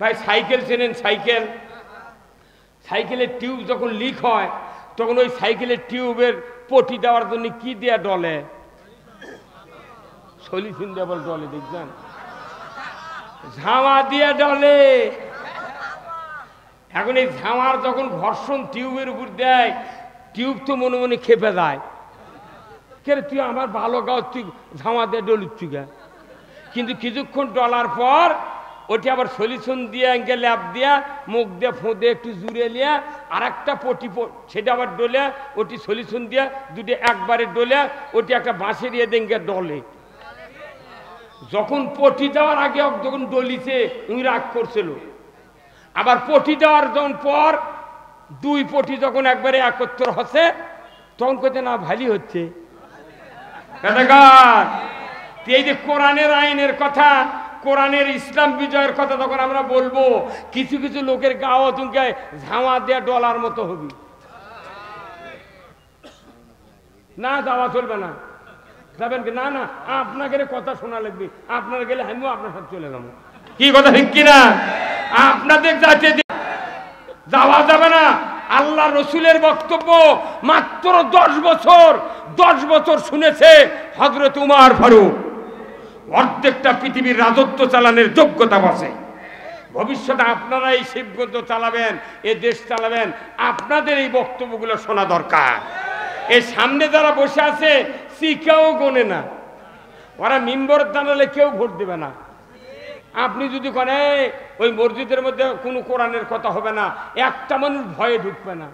ভাই সাইকেল চেনেন? সাইকেল, সাইকেলের টিউব যখন লিক হয় তখন ওই সাইকেলের টিউবের পটি দেওয়ার জন্য কি দেয়া ডলে? সলিউশন দেওয়ার ডলে, দেখছেন? ঝামা দিয়ে ডলে। এখন এই ঝামার যখন ঘর্ষণ টিউবের উপর দেয়, টিউব তো মনে মনে খেপে যায়, কে তুই আমার ভালো গাও, তুই ঝামা দিয়ে ডলুচ্ছু গা। কিন্তু কিছুক্ষণ ডলার পর ওটি আবার সলিউশন দিয়ে ল্যাপ দিয়া মুখ দিয়ে ফোঁদে একটু জুড়ে নিয়ে আর একটা পটি সেটা আবার ডলে, ওটি সলিউশন দিয়ে দুটো একবারে ডলে ওটি একটা বাঁশের ইয়ে দেঙ্গে ডলে। যখন পটি দেওয়ার আগে যখন ডলিছে উনি রাগ করছিল, আবার পটি দেওয়ার যখন পর দুই পটি যখন একবারে একত্র হচ্ছে তখন কইতে না ভালি হচ্ছে। এই যে কোরআনের আইনের কথা, কোরআনের ইসলাম বিজয়ের কথা যখন আমরা বলবো, কিছু কিছু লোকের গাও তুমি ঝামা দেয়া ডলার মতো হবি না, যাওয়া চলবে না। যাবেন কি? না না, আপনাকে কথা শোনা লাগবে, আপনার গেলে আমিও আপনার সাথে চলে যাবো। কি কথা ঠিক কিনা? আপনাদের যাতে যাওয়া যাবে না। আল্লাহ রসুলের বক্তব্য মাত্র 10 বছর শুনেছে হযরত উমর ফারুক। অর্ধেকটা পৃথিবীর রাজত্ব চালানোর যোগ্যতা আছে। ভবিষ্যতে আপনারা এই শিবগঞ্জ চালাবেন, এ দেশ চালাবেন, আপনাদের এই বক্তব্যগুলো শোনা দরকার। এই সামনে যারা বসে আছে কেউ গোনে না, ওরা মিম্বর দাঁড়ালে কেউ ভোট দেবে না। আপনি যদি করেন ওই মসজিদের মধ্যে কোনো কোরআনের কথা হবে না, একটা মানুষ ভয়ে ঢুকবে না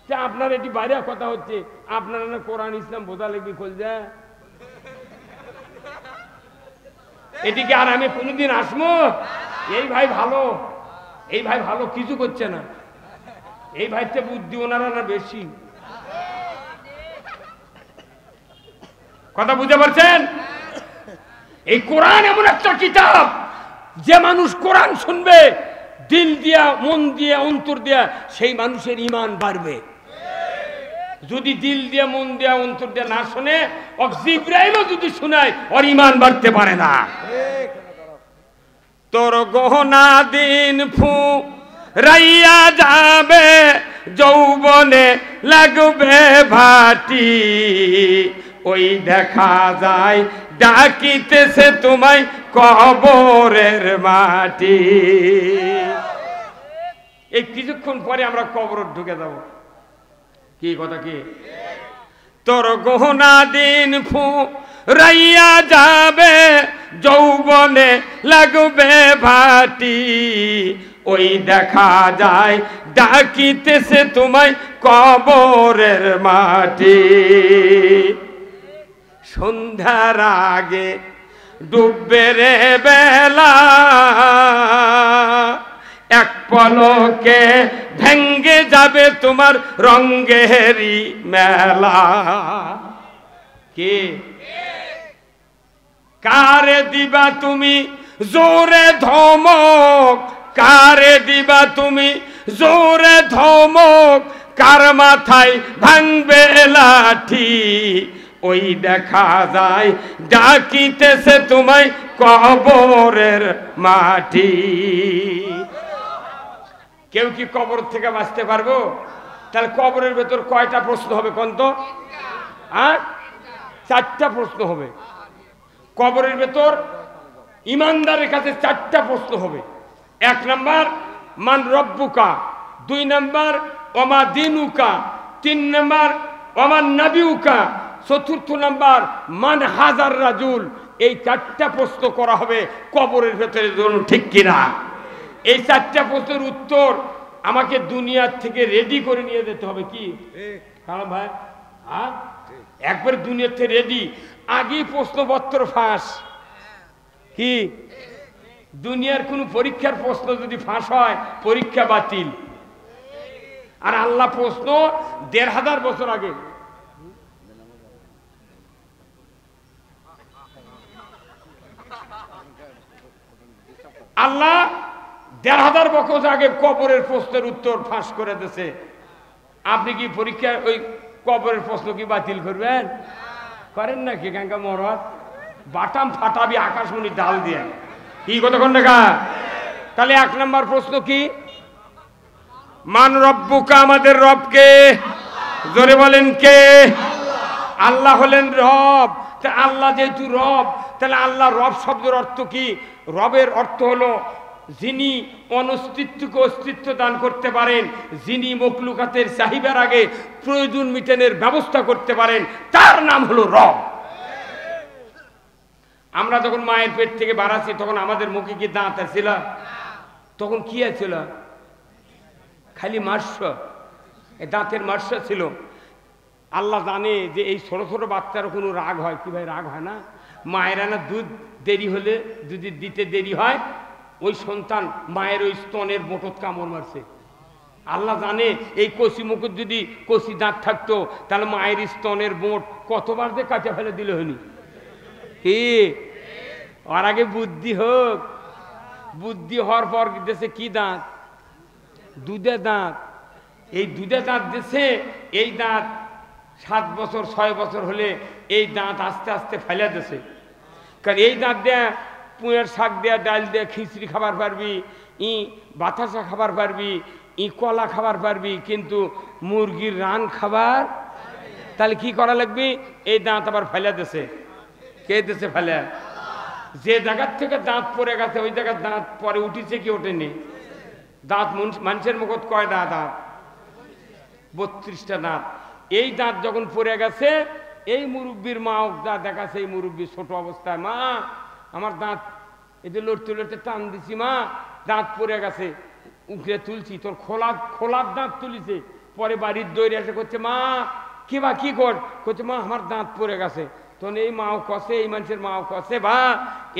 যে আপনার এটি বাইরে কথা হচ্ছে, আপনার কোরআন ইসলাম বোঝা লাগবে খোঁজ যায় এটিকে। আর আমি কোনোদিন আসবো? এই ভাই ভালো, এই ভাই ভালো, কিছু করছে না। এই ভাইতে বুদ্ধি ওনারা না বেশি। কথা বুঝতে পারছেন? এই কোরআন এমন একটা কিতাব, যে মানুষ কোরআন শুনবে দিল দিয়া, মন দিয়া, অন্তর দিয়া, সেই মানুষের ঈমান বাড়বে। যদি দিল দিয়া, মন দিয়া, অন্তর দিয়া না শুনে, জিবরাইলও যদি শোনায়, ওর ঈমান বাড়তে পারে না। তোর গহনা দিন ফুরাইয়া যাবে, যৌবনে লাগবে ভাটি, ওই দেখা যায় ডাকিতেছে তোমায় কবরের মাটি। এই কিছুক্ষণ পরে আমরা কবর ঢুকে যাব। কি কথা কি? তোর গহনা দিন ফুরাইয়া যাবে, যৌবনে লাগবে ভাটি, ওই দেখা যায় ডাকিতেছে তোমায় কবরের মাটি। সন্ধ্যার আগে ডুববে রে বেলা, এক পলকে ভেঙ্গে যাবে তোমার রঙ্গেরি মেলা। কে? কারে দিবা তুমি জোরে ধমক, কারে দিবা তুমি জোরে ধমক, কার মাথায় ভাঙবে লাঠি, ওই দেখা যায় ডাকিতেছে তোমায় কবরের মাটি। কেউ কি কবর থেকে বাঁচতে পারবো? তাহলে কবরের ভেতর কয়টা প্রশ্ন হবে কোন তো? 4টা প্রশ্ন হবে। কবরের ভেতর ইমানদারের কাছে 4টা প্রশ্ন হবে। 1 নাম্বার মান রব্বুকা, 2 নাম্বার ওমা দিনুকা, 3 নাম্বার ওমান নাবিউকা, 4র্থ নাম্বার মান হাজার রাজুল। এই 4টা প্রশ্ন করা হবে কবরের ভেতরে, ঠিক কিনা? এই 4টা প্রশ্নের উত্তর আমাকে দুনিয়ার থেকে রেডি করে নিয়ে যেতে হবে। কি কারণ ভাই? একবার দুনিয়ার থেকে রেডি, আগেই প্রশ্নপত্র ফাঁস। কি দুনিয়ার কোন পরীক্ষার প্রশ্ন যদি ফাঁস হয়, পরীক্ষা বাতিল। আর আল্লাহ প্রশ্ন 1500 বছর আগে, আল্লাহ 1500 বছর আগে কবরের প্রশ্নের উত্তর ফাঁস করে দিয়েছে। আপনি কি পরীক্ষা ওই কবরের প্রশ্ন কি বাতিল করবেন? করেন নাকি? কাঙ্কা মরদ বাটাম ফাটাবি আকাশমণি ডাল দিয়ে। কি কতক্ষণ দেখা তাহলে 1 নম্বর প্রশ্ন কি? মান রব্বুকা, আমাদের রবকে? জোরে বলেন কে? আল্লাহ হলেন রব। তা আল্লাহ যেহেতু রব, তাহলে আল্লাহ রব শব্দের অর্থ কি? রবের অর্থ হলো যিনি অনস্তিত্বকে অস্তিত্ব দান করতে পারেন, যিনি মখলুকাতের চাহিদার আগে প্রয়োজন মিটানোর ব্যবস্থা করতে পারেন, তার নাম হলো রব। আমরা যখন মায়ের পেট থেকে বাড়াচ্ছি তখন আমাদের মুখে কি দাঁত ছিল? তখন কি আছিল? খালি মার্শ, এই দাঁতের মার্শ ছিল। আল্লাহ জানে যে এই ছোট ছোট বাচ্চারও কোনো রাগ হয় কি ভাই? রাগ হয় না? মায়েরা না দুধ দেরি হলে, যদি দিতে দেরি হয়, ওই সন্তান মায়ের ওই স্তনের বোটত কামড় মারছে। আল্লাহ জানে এই কচি মুখের যদি কচি দাঁত থাকতো তাহলে মায়ের স্তনের বোট কতবার যে কাটে ফেলে দিল হয়নি কি? আর আগে বুদ্ধি হোক। বুদ্ধি হওয়ার পর দেশে কি দাঁত? দুধে দাঁত। এই দুধে দাঁত দেশে এই দাঁত 7 বছর 6 বছর হলে এই দাঁত আস্তে আস্তে ফেলে দেশে। কারণ এই দাঁত দেয়া পুঁয়ের শাক দেয়া, ডাল দেয়া খিচড়ি খাবার পারবি, বাতাসা খাবার পারবি, কলা খাবার পারবি, কিন্তু মুরগির রান খাবার তাহলে কি করা লাগবে? এই দাঁত আবার ফেলে দেশে। কে দেশে ফেলে? যে জায়গার থেকে দাঁত পড়ে গেছে ওই জায়গার দাঁত পরে উঠিছে কি ওঠেনি? দাঁত মানুষের মুখত কয়টা দাঁত? 32টা দাঁত। এই দাঁত যখন পড়ে গেছে, এই মুরব্বীর মা যা দেখাচ্ছে, এই মুরব্বী ছোট অবস্থায়, মা আমার দাঁত এই যে লড়তে লড়তে টান দিছি, মা দাঁত পড়ে গেছে, উঠে তুলছি, তোর খোলার দাঁত তুলিছে। পরে বাড়ির দৌড়ে এসে করছে, মা কি বা কি করছে, মা আমার দাঁত পড়ে গেছে। তখন এই মাও কষে, এই মানুষের মাও কষে, বা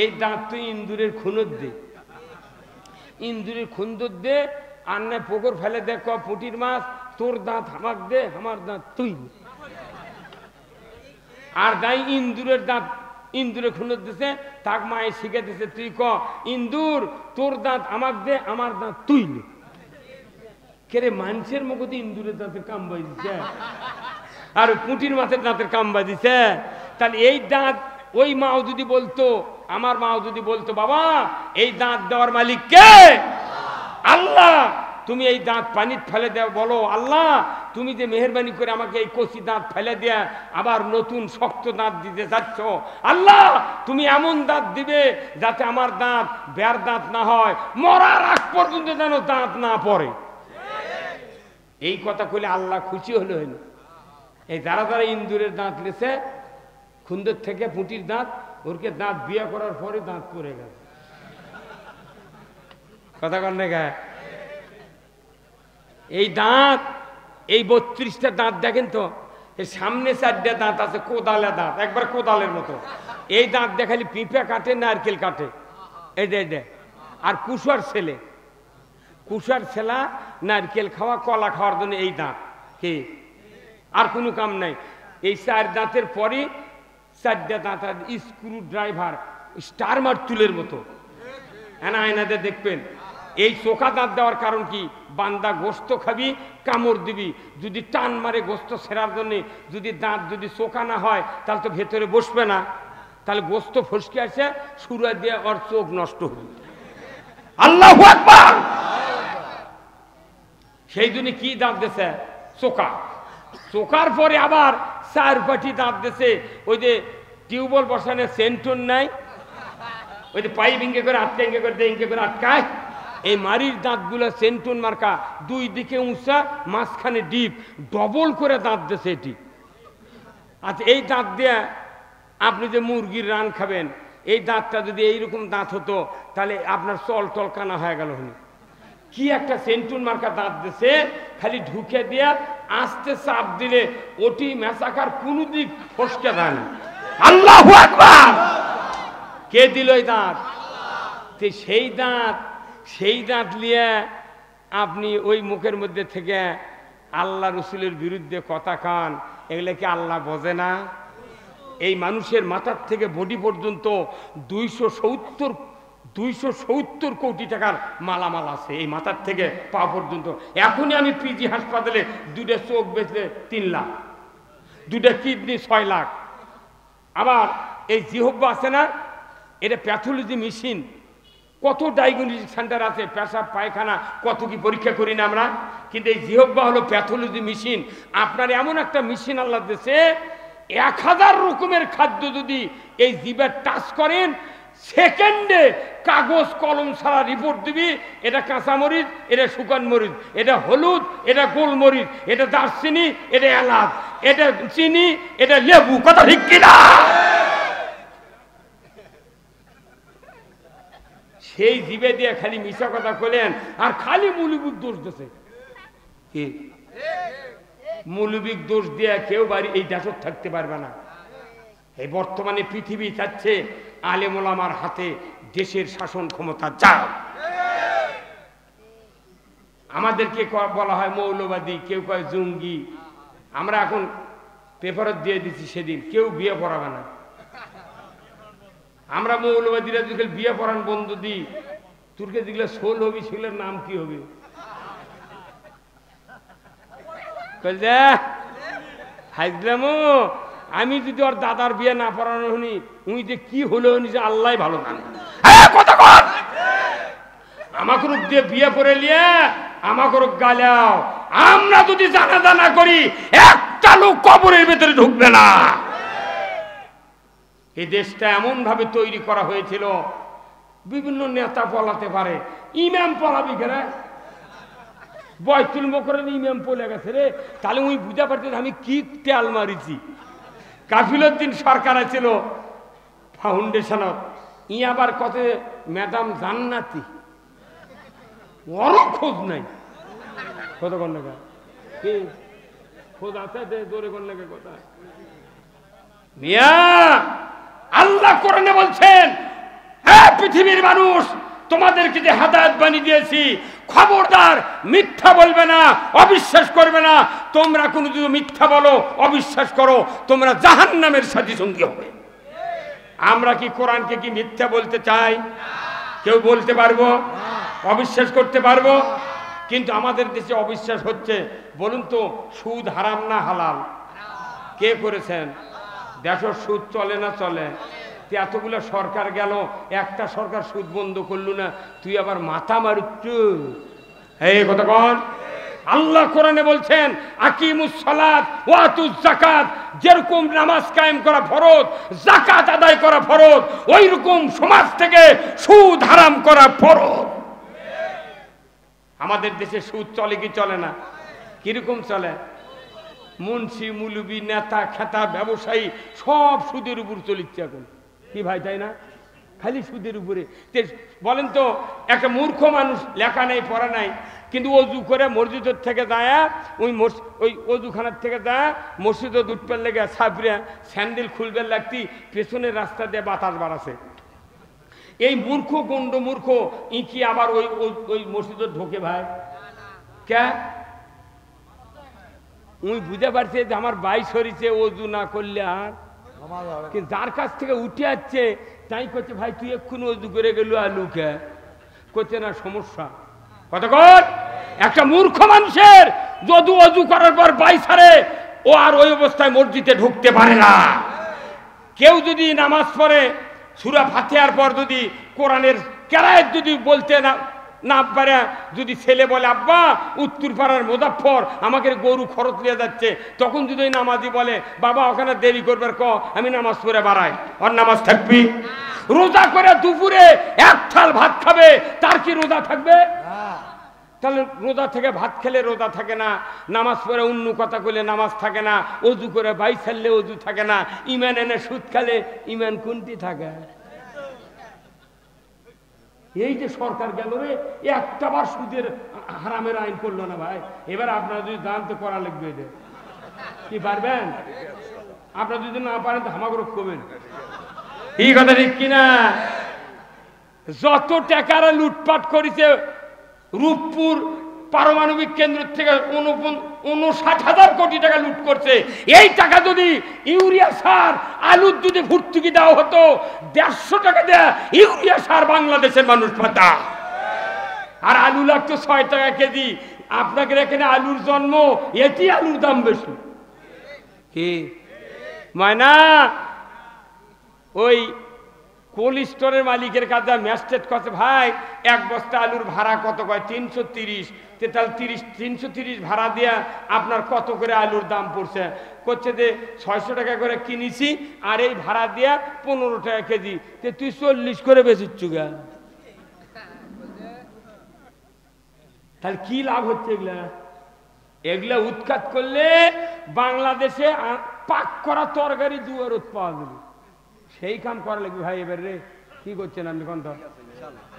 এই দাঁত তুই ইন্দুরের খুনত দে, ইন্দুরের খুন্দর দে, আর না পুকুর ফেলে দেখ পুঁটির মাছ, তোর দাঁত আমাক দে, আমার দাঁত তুই। আর দাই ইন্দুরের দাঁত ইন্দুরে খুনত দিছে, তাক মায়ে শিখে দিছে, তুই ক ইন্দুর তোর দাঁত আমাক দে, আমার দাঁত তুই নে। কেরে মানুষের মুখে ইন্দুরের দাঁতের কাম বাই দিছে আর পুঁটির মাছের দাঁতের কাম বাই দিছে। তাহলে এই দাঁত ওই মাও যদি বলতো, আমার মাও যদি বলতো, বাবা এই দাঁত দেওয়ার মালিক কে? আল্লাহ। তুমি এই দাঁত পানিত ফেলে দেও, বলো আল্লাহ তুমি যে মেহেরবানি করে আমাকে এই কচি দাঁত ফেলে দেয়া আবার নতুন শক্ত দাঁত দিতে যাচ্ছ, আল্লাহ তুমি এমন দাঁত দিবে যাতে আমার দাঁত বের দাঁত না হয়, মরার আগ পর্যন্ত যেন দাঁত না পড়ে। এই কথা কইলে আল্লাহ খুশি হলো হইল। এই যারা যারা ইন্দুরের দাঁত লেছে, খুন্দর থেকে পুঁটির দাঁত, ওরকে দাঁত বিয়ে করার পরে দাঁত পড়ে গেছে। কথা কন না গায়ে? এই দাঁত, এই 32টা দাঁত দেখেন তো, এর সামনে 4টা দাঁত আছে কোদালে দাঁত, একবার কোদালের মতো। এই দাঁত দেখালি পিঁপে কাটে, নারকেল কাটে, এই দে। আর কুশার ছেলে, কুশার ছেলা নারকেল খাওয়া, কলা খাওয়ার জন্য এই দাঁত কি, আর কোনো কাম নাই। এই 4 দাঁতের পরে 4টা দাঁত স্ক্রু ড্রাইভার, স্টার মারতুলের মতো। হ্যাঁ, আয়নাতে দেখবেন। এই চোখা দাঁত দেওয়ার কারণ কি? বান্দা গোস্ত খাবি, কামড় দিবি, যদি টান মারে গোস্ত ছেঁড়ার জন্যে, যদি দাঁত যদি চোখা না হয় তাহলে তো ভেতরে বসবে না, তাহলে গোস্ত ফসকে আসে, সুরা দিয়ে ওর চোখ নষ্ট হবে। আল্লাহু আকবার। সেই জন্য কি দাঁত দিছে? চোখা। চোখার পরে আবার 4 দাঁত দিছে। ওই যে টিউবওয়েল বসানোর সেন্টুন নাই, ওই যে পাইপ ইঙ্গে করে আটকায়, ইঙ্গে করে ইঙ্গে করে আটকায়, এই মারির দাঁতগুলো সেন্টুন মার্কা, 2 দিকে উঁচা, মাঝখানে ডিপ, ডবল করে দাঁত দিছে এটি। আচ্ছা, এই দাঁত দিয়ে আপনি যে মুরগির রান খাবেন, এই দাঁতটা যদি এইরকম দাঁত হতো তাহলে আপনার চল টল কানা হয়ে গেল। কি একটা সেন্টুন মার্কা দাঁত দিছে, খালি ঢুকে দিয়া আস্তে চাপ দিলে ওটি মেসাকার কোন দিক ফসকে দেয় না। আল্লাহু আকবার। কে দিল এই দাঁত? সেই দাঁত নিয়ে আপনি ওই মুখের মধ্যে থেকে আল্লাহ রসুলের বিরুদ্ধে কথা কান, এগুলো কি আল্লাহ বোঝে না? এই মানুষের মাথার থেকে বডি পর্যন্ত 270 কোটি টাকার মালামাল আছে, এই মাথার থেকে পা পর্যন্ত। এখনই আমি পিজি হাসপাতালে 2টা চোখ বেচলে 3 লাখ, 2টা কিডনি 6 লাখ। আবার এই জিহব্বা আছে না, এটা প্যাথোলজি মেশিন, কত ডায়াগনস্টিক সেন্টার আছে, পেশাব পায়খানা কত কি পরীক্ষা করি না আমরা। কিন্তু এই জিহ্বা হলো প্যাথোলজি মেশিন। আপনার এমন একটা মেশিন আল্লাহ দিয়েছে, 1000 রকমের খাদ্য যদি এই জিহ্বার টাচ করেন, সেকেন্ডে কাগজ কলম ছাড়া রিপোর্ট দিবি, এটা কাঁচামরিচ, এটা শুকান মরিচ, এটা হলুদ, এটা গোলমরিচ, এটা দারচিনি, এটা এলাচ, এটা চিনি, এটা লেবু। কথা ঠিক কিনা? সেই জিভে দিয়ে খালি মিশা কথা কইলেন আর খালি মৌলবীর দোষ দিছে। কি মৌলবীর দোষ দিয়ে কেউ বাড়ি এই দেশত থাকতে পারবে না। এই বর্তমানে পৃথিবী চাচ্ছে আলেম ওলামার হাতে দেশের শাসন ক্ষমতা যাও। আমাদেরকে বলা হয় মৌলবাদী, কেউ কয় জঙ্গি। আমরা এখন পেপারত দিয়ে দিচ্ছি, সেদিন কেউ বিয়ে পড়াবে না। আমরা মৌলবাদীরা যদি বিয়ে পড়ান বন্ধু দিই, তোরকে যেগুলো সোল হবি সেগুলোর নাম কি হবে? আমি যদি ওর দাদার বিয়ে না পড়ানো হনি, উনি যে কি হলো যে আল্লাহ ভালো জানে। আমাকে রূপ দিয়ে বিয়ে করে নিয়ে আমাকে গালাও। আমরা যদি জানাজা না করি, একটা লোক কবরের ভেতরে ঢুকবে না। এই দেশটা এমন ভাবে তৈরি করা হয়েছিল, বিভিন্ন নেতা পলাতে পারে, ইমাম পলাবি কেন? বয়তুল মোকরের ইমাম পলে গেছে রে, তাহলে উনি বুঝা পারতেন আমি কি তেল মারিছি। কাফিলউদ্দিন সরকার ছিল ফাউন্ডেশনত, ই আবার কত ম্যাডাম জান্নাতি, ওর খোঁজ নাই। কত কোন লেখা কি খোঁজ আছে? জোরে কোন লেখা কোথায়? মিয়া আল্লাহ কোরআনে বলছেন, হ্যাঁ পৃথিবীর মানুষ, তোমাদেরকে যে হেদায়েত বাণী দিয়েছি, খবরদার মিথ্যা বলবে না, অবিশ্বাস করবে না। তোমরা কোনো যদি মিথ্যা বলো, অবিশ্বাস করো, তোমরা জাহান্নামের সাথী সঙ্গী হবে। আমরা কি কোরআনকে কি মিথ্যা বলতে চাই? কেউ বলতে পারবো? অবিশ্বাস করতে পারবো? কিন্তু আমাদের দেশে অবিশ্বাস হচ্ছে। বলুন তো, সুদ হারাম না হালাল? কে করেছেন? দেখো সুদ চলে না চলে? এতগুলো সরকার গেল, একটা সরকার সুদ বন্ধ করলো না, তুই আবার মাথা মারুচ্ছু। এই কথা কন। আল্লাহ কোরআনে বলছেন, আকিমুস সালাত ওয়া আতুজ যাকাত। যেরকম নামাজ কায়েম করা ফরজ, যাকাত আদায় করা ফরজ, ওই রকম সমাজ থেকে সুদ হারাম করা ফরজ। আমাদের দেশে সুদ চলে কি চলে না? কিরকম চলে? মুন্সি, মুলবি, নেতা, খেতা, ব্যবসায়ী সব সুদের উপর চলিচ্ছে এখন। কি ভাই, তাই না? খালি সুদের উপরে। বলেন তো, একটা মূর্খ মানুষ, লেখা নেই পড়া নাই, কিন্তু অজু করে মসজিদের থেকে যায়, ওই অজুখানার থেকে যায় মসজিদে উঠবার লেগে সাবরিয়া স্যান্ডেল খুলবে লাগতি, পেছনের রাস্তা দিয়ে বাতাস বাড়াছে। এই মূর্খ গন্ড মূর্খ ই কি আবার ওই মসজিদে ঢোকে ভাই? কে উনি বুঝতে পারছে যে আমার বাইশ হরিছে, অজু না করলে আর। কিন্তু যার কাছ থেকে উঠে আসছে তাই করছে, ভাই তুই এক্ষুনি অজু করে গেল আলু কে করছে না, সমস্যা। কতক্ষণ একটা মূর্খ মানুষের যদি অজু করার পর বাইশ হারে, ও আর ওই অবস্থায় মসজিদে ঢুকতে পারে না। কেউ যদি নামাজ পড়ে সূরা ফাতিহার পর যদি কোরআনের কেরায়েত যদি বলতে না পারে, যদি ছেলে বলে আব্বা উত্তর পাড়ার মুজাফফর আমাকে গরু খরচ নিয়ে যাচ্ছে, তখন যদি ওই নামাজি বলে বাবা ওখানে দেরি করবার ক, আমি নামাজ পড়ে বাড়াই, ওর নামাজ থাকবি? রোজা করে দুপুরে এক থাল ভাত খাবে, তার কি রোজা থাকবে? তাহলে রোজা থেকে ভাত খেলে রোজা থাকে না, নামাজ পড়ে অন্য কথা কইলে নামাজ থাকে না, অজু করে বাই ছাড়লে অজু থাকে না, ইমান এনে সুদ খালে ইমান কোনটি থাকে? এই যে সরকার গেল রে, একটা বার সুদের হারামের আইন করলো না ভাই। এবার আপনারা যদি জানতে করা লাগবে, এদের কি পারবেন? আপনারা যদি না পারেন তো আমাকে করবেন। এই কথা ঠিক কিনা? যত টাকারা লুটপাট করেছে, রূপপুর পারমাণবিক কেন্দ্র থেকে 59,000 কোটি টাকা লুট করছে। এই টাকা যদি ইউরিয়া সার, আলুর যদি ভর্তুকি দেওয়া হতো, 150 টাকা দেয়া ইউরিয়া সার বাংলাদেশের মানুষ পাতা। আর আলু লাগতো 6 টাকা কেজি। আপনাদের এখানে আলুর জন্ম, এটি আলুর দাম বেশি। কি ময়না? ওই কোল্ড স্টোরের মালিকের কাছে ম্যাজিস্ট্রেট কাছে, ভাই এক বস্তা আলুর ভাড়া কত? কয় 330। তাহলে 330 ভাড়া দিয়া আপনার কত করে আলুর দাম পড়ছে? করছে যে 600 টাকা করে কিনেছি, আর এই ভাড়া দিয়া 15 টাকা কেজি। তুই 40 করে বেচিচ্ছু গা, তাহলে কি লাভ হচ্ছে? এগুলা উৎখাত করলে বাংলাদেশে পাক করা তরকারি দুয়ারত পাওয়া যাবে। সেই কাম করা লাগবে ভাই। এবার রে কি করছেন আপনি কোন?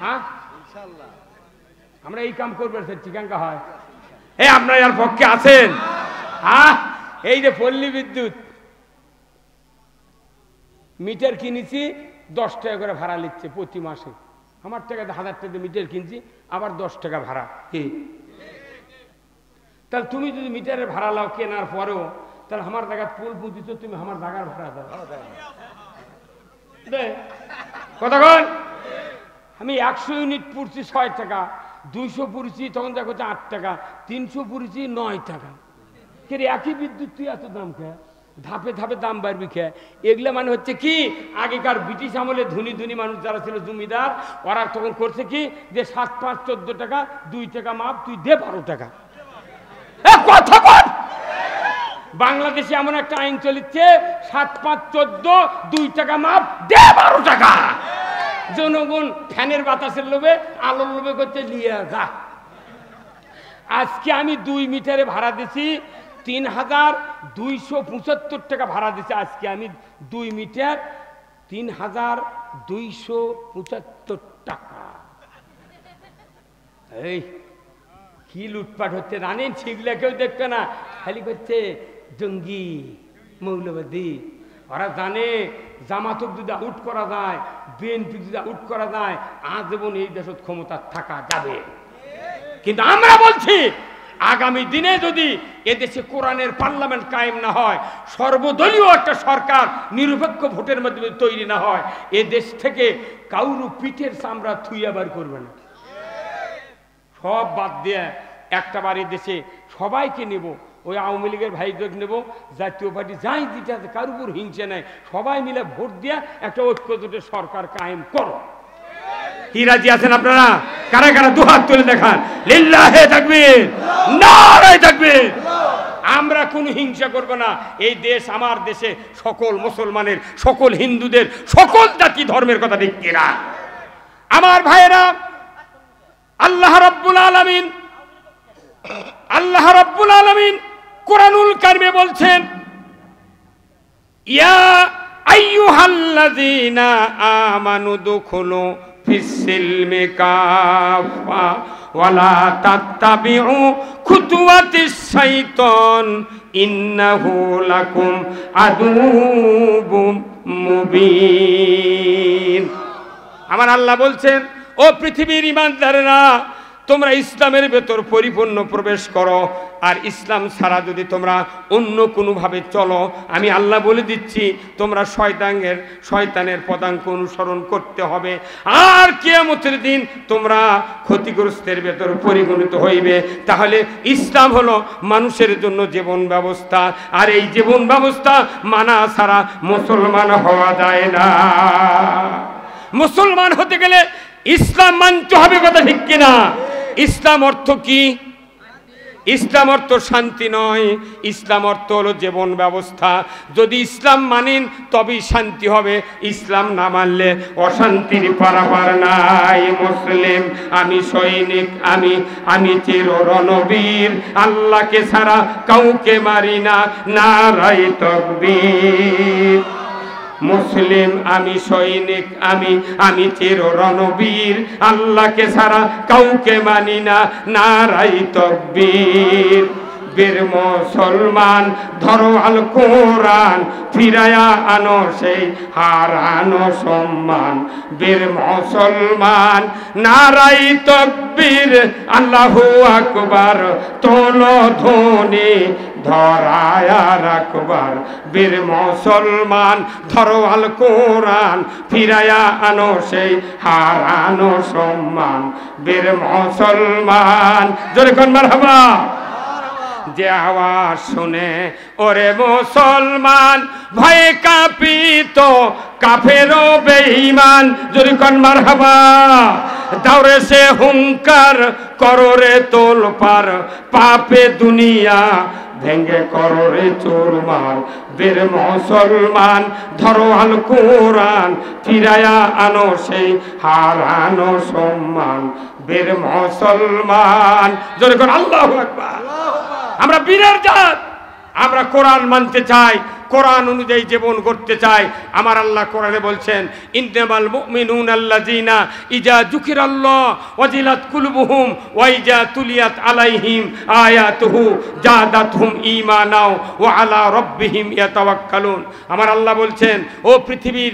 হ্যাঁ, আমরা এই কাম করবো, ঠিকাঙ্কা হয়। আপনার আর পক্ষে আছেন? এই যে পল্লী বিদ্যুৎ মিটার কিনেছি, 10 টাকা করে ভাড়া লিখছে প্রতি মাসে। আমার টাকাতে 1000 টাকা মিটার কিনছি, আবার 10 টাকা ভাড়া। কি তাহলে তুমি যদি মিটারের ভাড়া লাও কেনার পরেও, তাহলে আমার জায়গা পুল পুঁতিছ, তুমি আমার জায়গার ভাড়া দাও। কতক্ষণ? আমি 100 ইউনিট পুড়ছি 6 টাকা, 200 পুড়ছি তখন দেখো 8 টাকা, 300 পুড়ছি 9 টাকা। কে একই বিদ্যুৎ তুই এত দাম খেয়ে? ধাপে ধাপে দাম বাড়বি খেয়ে। এগুলো মানে হচ্ছে কি, আগেকার ব্রিটিশ আমলে ধনী ধনী মানুষ যারা ছিল জমিদার, ওরা তখন করছে কি, যে 7, 5, 14 টাকা, 2 টাকা মাপ, তুই দে 12 টাকা। কথা বল। বাংলাদেশে এমন একটা আইন চলিচ্ছে, 7, 5, 14, 2 টাকা মাপ, দে 12 টাকা। জনগণ ফ্যানের বাতাসের লোভে, আলোর লোভে করতে লিয়ে যা। আজকে আমি 2 মিটারে ভাড়া দিছি 3275 টাকা ভাড়া দিছি। আজকে আমি 2 মিটার 3275 টাকা। এই কি লুটপাট হচ্ছে জানেন? সেগুলা কেউ দেখবে না, খালি করছে জঙ্গি মৌলবাদী। ওরা জানে জামাতক যদি আউট করা যায়, বিএনপি যদি আউট করা যায়, আজীবন এই দেশত ক্ষমতা থাকা যাবে। কিন্তু আমরা বলছি, আগামী দিনে যদি এদেশে কোরআনের পার্লামেন্ট কায়েম না হয়, সর্বদলীয় একটা সরকার নিরপেক্ষ ভোটের মাধ্যমে তৈরি না হয়, এ দেশ থেকে কাউরু পিঠের চামড়া থুইয়া বার করবে না। সব বাদ দিয়ে একটা বাড়ি দেশে সবাইকে নেব, ওই আওয়ামী লীগের ভাইদের নেব, জাতীয় পার্টি যাই দিতে আছে, কারোর উপর হিংসে নাই, সবাই মিলে ভোট দিয়ে একটা ঐক্যজোটের সরকার কায়েম করো। কি রাজি আছেন আপনারা? কারা কারা দুহাত তুলে দেখান। লিল্লাহে তাকবীর, নারায়ে তাকবীর। আমরা কোনো হিংসা করব না। এই দেশ আমার দেশে সকল মুসলমানের, সকল হিন্দুদের, সকল জাতি ধর্মের কথা ঠিক কিনা? আমার ভাইয়েরা, আল্লাহ রাব্বুল আলামিন কোরআনুল কারিমে বলছেন, ইয়া আইয়ুহাল্লাযীনা আমানু দুখুলু ফিস-সিলমি কাফা ওয়ালা তাত্তাবিউ খুতুওয়াতিশ শাইতান ইন্নাহু লাকুম আদুউম মুবিন। আমার আল্লাহ বলছেন, ও পৃথিবীর ঈমানদারেরা, তোমরা ইসলামের ভেতর পরিপূর্ণ প্রবেশ করো। আর ইসলাম ছাড়া যদি তোমরা অন্য কোনোভাবে চলো, আমি আল্লাহ বলে দিচ্ছি, তোমরা শয়তানের পদাঙ্ক অনুসরণ করতে হবে। আর কিয়ামতের দিন তোমরা ক্ষতিগ্রস্তের ভেতর পরিগণিত হইবে। তাহলে ইসলাম হলো মানুষের জন্য জীবন ব্যবস্থা, আর এই জীবন ব্যবস্থা মানা ছাড়া মুসলমান হওয়া যায় না। মুসলমান হতে গেলে ইসলাম মানতে হবে, কথা ঠিক কিনা? ইসলাম অর্থ কি? ইসলাম অর্থ শান্তি নয়, ইসলাম অর্থ হলো জীবন ব্যবস্থা। যদি ইসলাম মানেন তবেই শান্তি হবে, ইসলাম না মানলে অশান্তির পারাবার নাই। মুসলিম আমি সৈনিক, আমি চির রণবীর, আল্লাহকে ছাড়া কাউকে মারি না, নারায়ে তাকবীর। মুসলিম আমি সৈনিক, আমি চির রণবীর, আল্লাহকে ছাড়া কাউকে মানি না, নারায়ে তাকবীর। বীর মুসলমান ধরো আল কোরআন, ফিরায়া আনো সেই হারানো সম্মান। বীর মুসলমান নারায়ে তাকবীর, আল্লাহু আকবার, তোলো ধ্বনি ধরায়া রাখবার। বীর মুসলমান ধরো আল কোরআন, ফিরায়া আনো সেই হারানো সম্মান। বীর মুসলমান, জোরে কোন মারহাবা। যে আওয়াজ শুনে ওরে মুসলমান ভয়ে কাঁপিত কাফের ও বেঈমান, যদি কোন মারহাবা। দাওরে সে হুঙ্কার করো রে তোলপার, পাপে দুনিয়া ভেঙ্গে করো রে চুরমার। বীর মুসলমান ধরো আল কোরআন, ফিরায়া আনো সেই হারানো সম্মান। বীর মুসলমান, জোরে করে আল্লাহু আকবার। আমরা বীরের জাত, আমরা কোরআন মানতে চাই, কোরআন অনুযায়ী জীবন করতে চাই। আমার আল্লাহ কোরআনে বলছেন, ইন্নামাল মুমিনুনা আল্লাযিনা ইজা যুকিরাল্লাহ ওয়াজিলাত কুলুবুহুম ওয়া ইজা তুলিয়াত আলাইহিম আয়াতুহু জাদাতহুম ঈমানাও ওয়া আলা রাব্বিহিম ইয়াতাওয়াক্কালুন। আমার আল্লাহ বলছেন, ও পৃথিবীর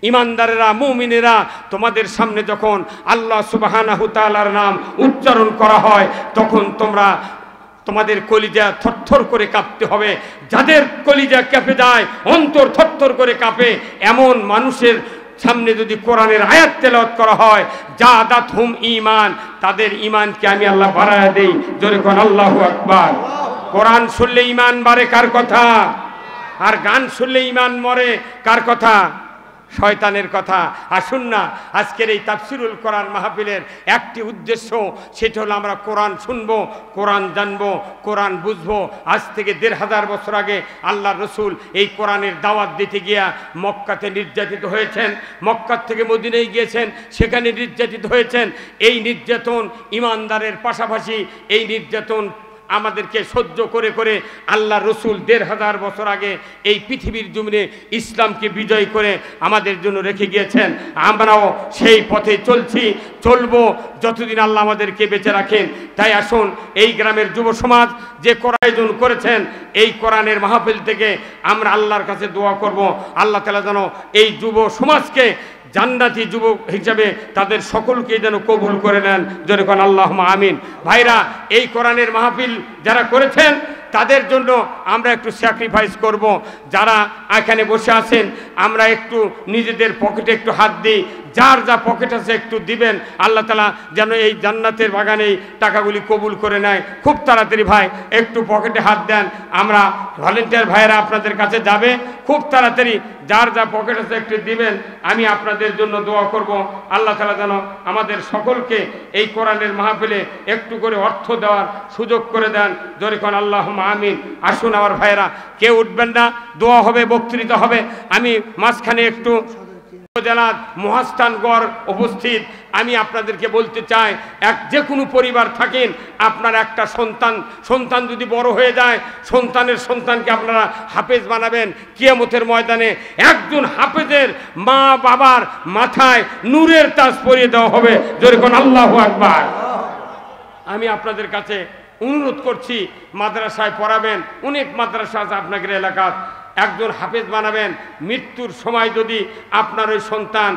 ইমানদারেরা, মুমিনেরা, তোমাদের সামনে যখন আল্লাহ সুবহানাহু তাআলার নাম উচ্চারণ করা হয় তখন তোমাদের কলিজা থরথর করে কাঁপতে হবে। যাদের কলিজা কেঁপে যায়, অন্তর থরথর করে কাঁপে, এমন মানুষের সামনে যদি কোরআনের আয়াত তেলাওয়াত করা হয়, জাদাতহুম ঈমান, তাদের ঈমানকে আমি আল্লাহ বাড়ায়া দেই। জোরে কোন আল্লাহু আকবার। কোরআন শুনলে ঈমান বাড়ে কার কথা? আর গান শুনলে ঈমান মরে কার কথা? শয়তানের কথা। আসুন না, আজকের এই তাফসিরুল কোরআন মাহফিলের একটি উদ্দেশ্য, সেটা হলো আমরা কোরআন শুনবো, কোরআন জানবো, কোরআন বুঝবো। আজ থেকে ১৫০০ বছর আগে আল্লাহ রসুল এই কোরআনের দাওয়াত দিতে গিয়া মক্কাতে নির্যাতিত হয়েছেন, মক্কা থেকে মদিনায় গিয়েছেন, সেখানে নির্যাতিত হয়েছেন। এই নির্যাতন ইমানদারের পাশাপাশি এই নির্যাতন আমাদেরকে সহ্য করে করে আল্লাহ রসুল ১৫০০ বছর আগে এই পৃথিবীর জমিনে ইসলামকে বিজয় করে আমাদের জন্য রেখে গিয়েছেন। আমরাও সেই পথে চলবো যতদিন আল্লাহ আমাদেরকে বেঁচে রাখেন। তাই আসুন, এই গ্রামের যুব সমাজ যে আয়োজন করেছেন, এই কোরআনের মাহফিল থেকে আমরা আল্লাহর কাছে দোয়া করব, আল্লাহ তাআলা যেন এই যুব সমাজকে জান্নাতি যুবক হিসাবে তাদের সকলকে যেন কবুল করে নেন। যেরকম আল্লাহুম্মা আমিন। ভাইরা, এই কোরআনের মাহফিল যারা করেছেন তাদের জন্য আমরা একটু স্যাক্রিফাইস করব। যারা এখানে বসে আছেন, আমরা একটু নিজেদের পকেটে একটু হাত দিই, যার যা পকেট আছে একটু দিবেন। আল্লাহ তাআলা যেন এই জান্নাতের বাগানে টাকাগুলি কবুল করে নেয় খুব তাড়াতাড়ি। ভাই, একটু পকেটে হাত দেন, আমরা ভলেন্টিয়ার ভাইয়েরা আপনাদের কাছে যাবে খুব তাড়াতাড়ি। যার যা পকেট আছে একটু দিবেন, আমি আপনাদের জন্য দোয়া করব। আল্লাহ তাআলা যেন আমাদের সকলকে এই কোরআনের মাহফিলে একটু করে অর্থ দেওয়ার সুযোগ করে দেন। জোরে কোন আল্লাহুম্মা আমিন। আসুন আমার ভাইয়েরা, কেউ উঠবেন না, দোয়া হবে, বক্তৃতা হবে। আমি মাঝখানে একটু জেলার মহাস্থানগড় উপস্থিত, আমি আপনাদেরকে বলতে চাই, যে কোনো পরিবার থাকেন, আপনার একটা সন্তান যদি বড় হয়ে যায়, সন্তানের সন্তানকে আপনারা হাফেজ বানাবেন। কিয়ামতের ময়দানে একজন হাফেজের মা বাবার মাথায় নূরের তাজ পরিয়ে দেওয়া হবে। জোরে কোন আল্লাহু আকবার। আমি আপনাদের কাছে অনুরোধ করছি, মাদ্রাসায় পড়াবেন, অনেক মাদ্রাসা আছে আপনাদের এলাকার, একজন হাফেজ বানাবেন। মৃত্যুর সময় যদি আপনার ওই সন্তান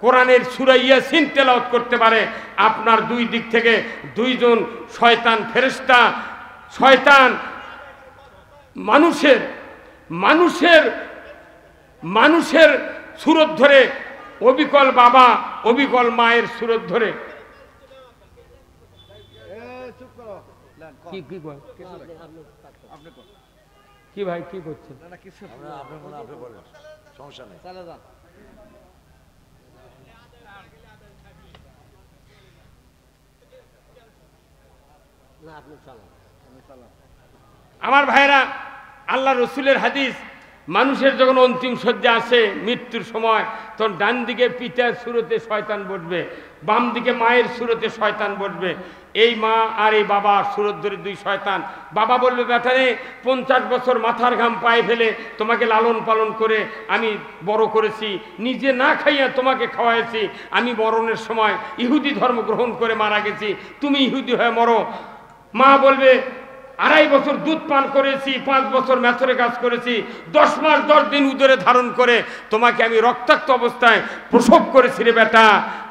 কোরআনের সূরা ইয়াসিন তেলাওয়াত করতে পারে, আপনার দুই দিক থেকে দুইজন শয়তান ফেরেশতা, শয়তান মানুষের সুরত ধরে, অবিকল বাবা অবিকল মায়ের সুরত ধরে কি ভাই কি করছেন? সমস্যা নেই। আমার ভাইরা, আল্লাহ রসুলের হাদিস, মানুষের যখন অন্তিম শয্যা আসে মৃত্যুর সময়, তখন ডান দিকে পিতার সুরতে শয়তান বসবে, বাম দিকে মায়ের সুরতে শয়তান বসবে। এই মা আর এই বাবা সুরত ধরে দুই শয়তান। বাবা বলবে, বেটারে 50 বছর মাথার ঘাম পায়ে ফেলে তোমাকে লালন পালন করে আমি বড় করেছি, নিজে না খাইয়া তোমাকে খাওয়াইছি, আমি মরণের সময় ইহুদি ধর্ম গ্রহণ করে মারা গেছি, তুমি ইহুদি হয়ে মরো। মা বলবে, 2.5 বছর দুধ পান করেছি, 5 বছর মেথরে কাজ করেছি, 10 মাস 10 দিন উদরে ধারণ করে তোমাকে আমি রক্তাক্ত অবস্থায় প্রসব করেছি রে বেটা,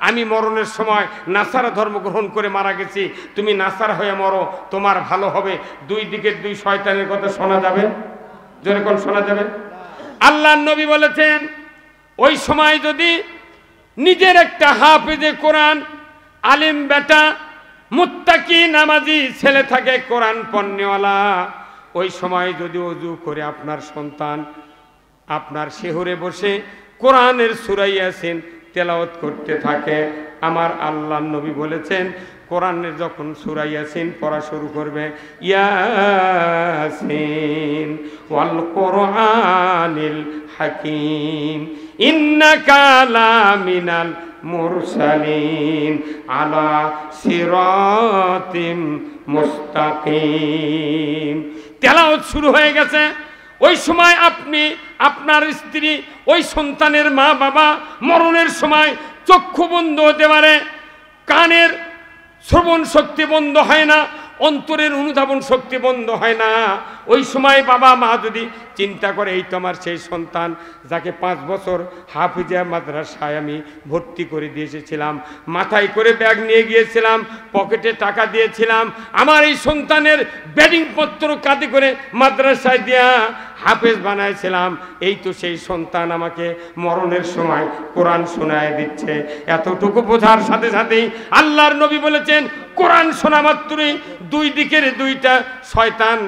আমি মরণের সময় নাসারা ধর্ম গ্রহণ করে মারা গেছি, তুমি নাসারা হয়ে মরো, তোমার ভালো হবে। দুই দিকের দুই শয়তানের কথা শোনা যাবে? জোরে কোন শোনা যাবে? আল্লাহর নবী বলেছেন, ওই সময় যদি নিজের একটা হাফেজে কোরআন আলেম বেটা মুত্তাকি নামাজি ছেলে থাকে, কোরআন পড়নেওয়ালা, ওই সময় যদি ওযু করে আপনার সন্তান আপনার শিহরে বসে কোরআনের সূরা ইয়াসিন তেলাওয়াত করতে থাকে, আমার আল্লাহর নবী বলেছেন কোরআনের যখন সূরা ইয়াসিন পড়া শুরু করবে, ইয়াসিন ওয়াল কোরআনিল হাকীম ইন্নাকা লামিনাল মুরসালিন আলা সিরাতিম মুস্তাকিম। তেলাওয়াত শুরু হয়ে গেছে। ওই সময় আপনি, আপনার স্ত্রী, ওই সন্তানের মা বাবা মরণের সময় চক্ষু বন্ধ হতে পারে, কানের শ্রবণ শক্তি বন্ধ হয় না, অন্তরের অনুধাবন শক্তি বন্ধ হয় না। ওই সময় বাবা মা যদি চিন্তা করে, এই তো আমার সেই সন্তান যাকে 5 বছর হাফিজা মাদ্রাসায় আমি ভর্তি করে দিয়ে এসেছিলাম, মাথায় করে ব্যাগ নিয়ে গিয়েছিলাম, পকেটে টাকা দিয়েছিলাম, আমার এই সন্তানের ব্যাডিংপত্র কাঁধে করে মাদ্রাসায় দেয়া হাফেজ বানাইছিলাম, এই তো সেই সন্তান আমাকে মরণের সময় কোরআন শোনায় দিচ্ছে। এতটুকু বোঝার সাথে সাথেই আল্লাহর নবী বলেছেন, কোরআন শোনা মাত্রই 2 দিকের 2টা শয়তান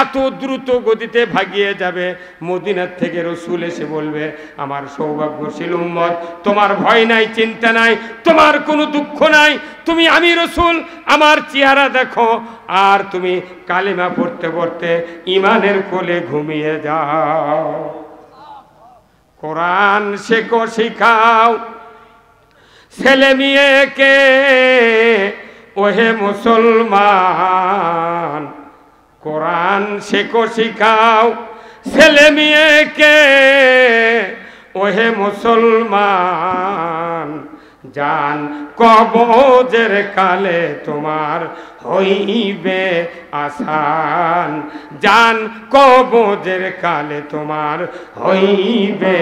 এত দ্রুত গতিতে ভাগিয়ে যাবে। মদিনার থেকে রসুল এসে বলবে, আমার সৌভাগ্যশীল উম্মত, তোমার ভয় নাই, চিন্তা নাই, তোমার কোনো দুঃখ নাই, তুমি আমি রসুল আমার চেহারা দেখো, আর তুমি কালিমা পড়তে পড়তে ইমানের কোলে ঘুমিয়ে যাও। কোরআন শেখো, শিখাও ছেলে মেয়েকে, ওহে মুসলমান, কোরআন শেখো, শিখাও ছেলে মেয়েকে, ওহে মুসলমান, জান কবজের কালে তোমার হইবে আসান, জান কবজের কালে তোমার হইবে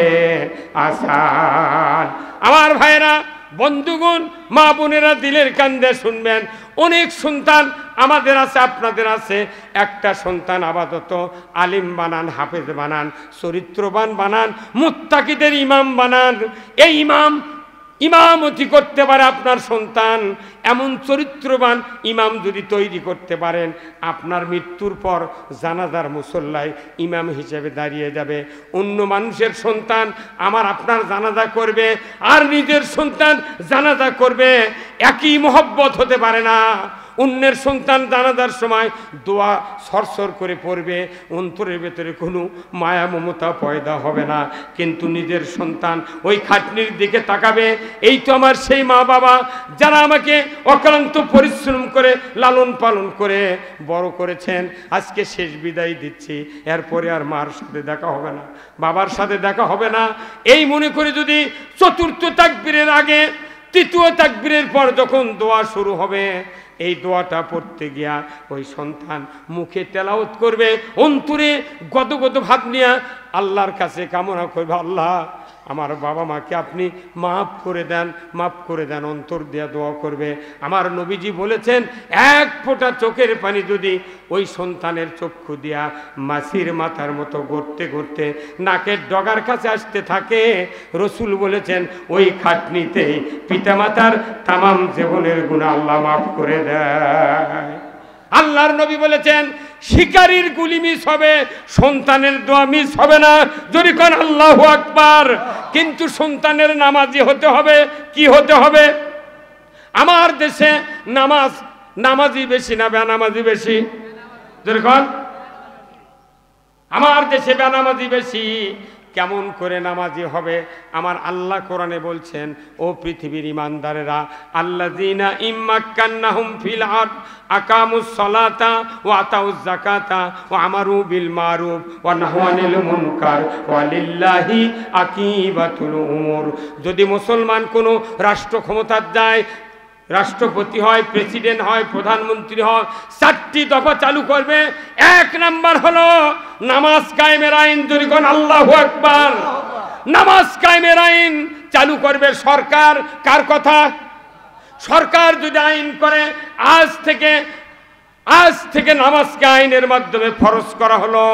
আসান। আমার ভাইরা, বন্ধুগণ, মা বোনেরা, দিলের কান্দে শুনবেন, অনেক সন্তান আমাদের আছে, আপনাদের আছে। একটা সন্তান আপাতত আলিম বানান, হাফেজ বানান, চরিত্রবান বানান, মুত্তাকিদের ইমাম বানান। এই ইমামতি করতে পারে আপনার সন্তান, এমন চরিত্রবান ইমাম যদি তৈরি করতে পারেন, আপনার মৃত্যুর পর জানাজার মুসল্লায় ইমাম হিসেবে দাঁড়িয়ে যাবে। অন্য মানুষের সন্তান আমার আপনার জানাজা করবে, আর নিজের সন্তান জানাজা করবে, একই মহব্বত হতে পারে না। অন্যের সন্তান জানাজার সময় দোয়া সরসর করে পড়বে, অন্তরের ভেতরে কোনো মায়া মমতা পয়দা হবে না, কিন্তু নিজের সন্তান ওই খাটনির দিকে তাকাবে। এই তো আমার সেই মা বাবা যারা আমাকে অক্লান্ত পরিশ্রম করে লালন পালন করে বড় করেছেন, আজকে শেষ বিদায় দিচ্ছি, এরপরে আর মার সাথে দেখা হবে না, বাবার সাথে দেখা হবে না, এই মনে করে যদি চতুর্থ তাকবীরের আগে তৃতীয় তাকবীরের পর যখন দোয়া শুরু হবে, এই দোয়াটা পড়তে গিয়া ওই সন্তান মুখে তেলাওয়াত করবে, অন্তরে গদগদ ভাব নিয়ে আল্লাহর কাছে কামনা করবে, আল্লাহ আমার বাবা মাকে আপনি মাফ করে দেন, মাফ করে দেন, অন্তর দিয়া দোয়া করবে। আমার নবীজি বলেছেন, 1 ফোঁটা চোখের পানি যদি ওই সন্তানের চক্ষু দিয়া মাছির মাথার মতো গড়তে গড়তে নাকের ডগার কাছে আসতে থাকে, রসুল বলেছেন ওই খাটনিতেই পিতামাতার তামাম জীবনের গুনাহ আল্লাহ মাফ করে দেয়। আল্লাহর নবী বলেছেন, শিকারীর গুলি মিস হবে, সন্তানের দোয়া মিস হবে না। যদি কোন আল্লাহু আকবার। কিন্তু সন্তানের নামাজি হতে হবে। কি হতে হবে? আমার দেশে নামাজি বেশি না বেনামাজি বেশি? যদি কোন আমার দেশে বেনামাজি বেশি। কেমন করে নামাজি হবে? আমার আল্লাহ কোরআনে বলছেন, ও পৃথিবীর ইমানদারেরা, আল্লাযীনা ইম্মাক্কান্নাহুম ফিল আরদ আকামুস সালাতা ওয়া আতাউজ যাকাতা ওয়া আমারু বিল মারুফ ওয়া নাহু আনিল মুনকার ওয়া লিল্লাহি আকিবাতুল উমুর। যদি মুসলমান কোনো রাষ্ট্র ক্ষমতায় যায়, রাষ্ট্রপতি হয়, প্রেসিডেন্ট হয়, প্রধানমন্ত্রী হয়, 4টি দফা চালু করবে। 1 নাম্বার হলো নামাজ কায়েমের আইন। যদি কোন আল্লাহু আকবার। নামাজ কায়েমের আইন চালু করবে সরকার। কার কথা? সরকার যদি আইন করে, আজ থেকে নামাজকে আইনের মাধ্যমে ফরজ করা হলো।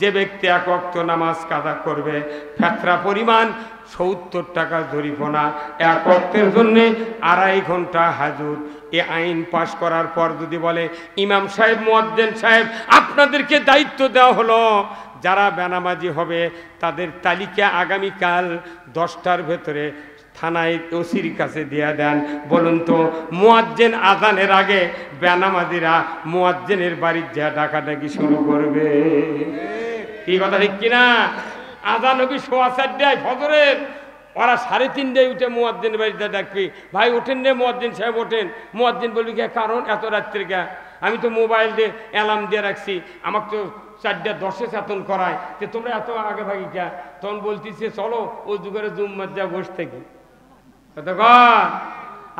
যে ব্যক্তি 1 ওয়াক্ত নামাজ কাজা করবে, ফেতরা পরিমাণ 70 টাকা জরিমানা, এক ওয়াক্তের জন্য 2.5 ঘন্টা হাজত। এ আইন পাশ করার পর যদি বলে ইমাম সাহেব, মুয়াজ্জিন সাহেব, আপনাদেরকে দায়িত্ব দেওয়া হলো, যারা বেনামাজি হবে তাদের তালিকা আগামীকাল 10টার ভেতরে থানায় ওসির কাছে দিয়ে দেন। বলুন তো, মুয়াজ্জিন আজানের আগে বেনামাজিরা মুয়াজ্জিনের বাড়ির যা ডাকাডাকি শুরু করবে। কি কথা ঠিক কিনা? আজান হবে 4:15 ফজরের, ওরা 3:30টায় উঠে মুয়াজ্জিনের বাড়িতে ডাকবি, ভাই ওঠেন রে মুয়াজ্জিন সাহেব ওঠেন। মুয়াজ্জিন বলবি কে, কারণ এত রাত্রে কে? আমি তো মোবাইল দিয়ে অ্যালার্ম দিয়ে রাখছি, আমাকে তো 4:10 চেতন করায়, যে তোমরা এত আগে ভাগি কে? তখন বলতেছে চলো ও যুগের জুম্মার যা বসে থাকি।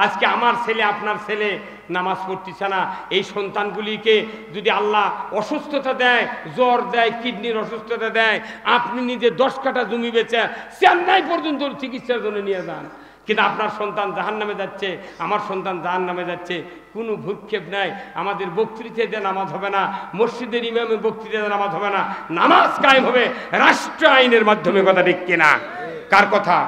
আজকে আমার ছেলে আপনার ছেলে নামাজ পড়তেছে না, এই সন্তানগুলিকে যদি আল্লাহ অসুস্থতা দেয়, জ্বর দেয়, কিডনির অসুস্থতা দেয়, আপনি নিজে 10 কাঠা জমি বেচে চেন্নাই পর্যন্ত চিকিৎসার জন্য নিয়ে যান, কিন্তু আপনার সন্তান জাহান্নামে যাচ্ছে, আমার সন্তান জাহান্নামে যাচ্ছে, কোনো ভূক্ষেপ নাই। আমাদের বক্তৃতাতে নামাজ হবে না, মসজিদের ইমামের বক্তৃতাতে নামাজ হবে না, নামাজ কায়েম হবে রাষ্ট্র আইনের মাধ্যমে। কথা ঠিক কিনা? কার কথা?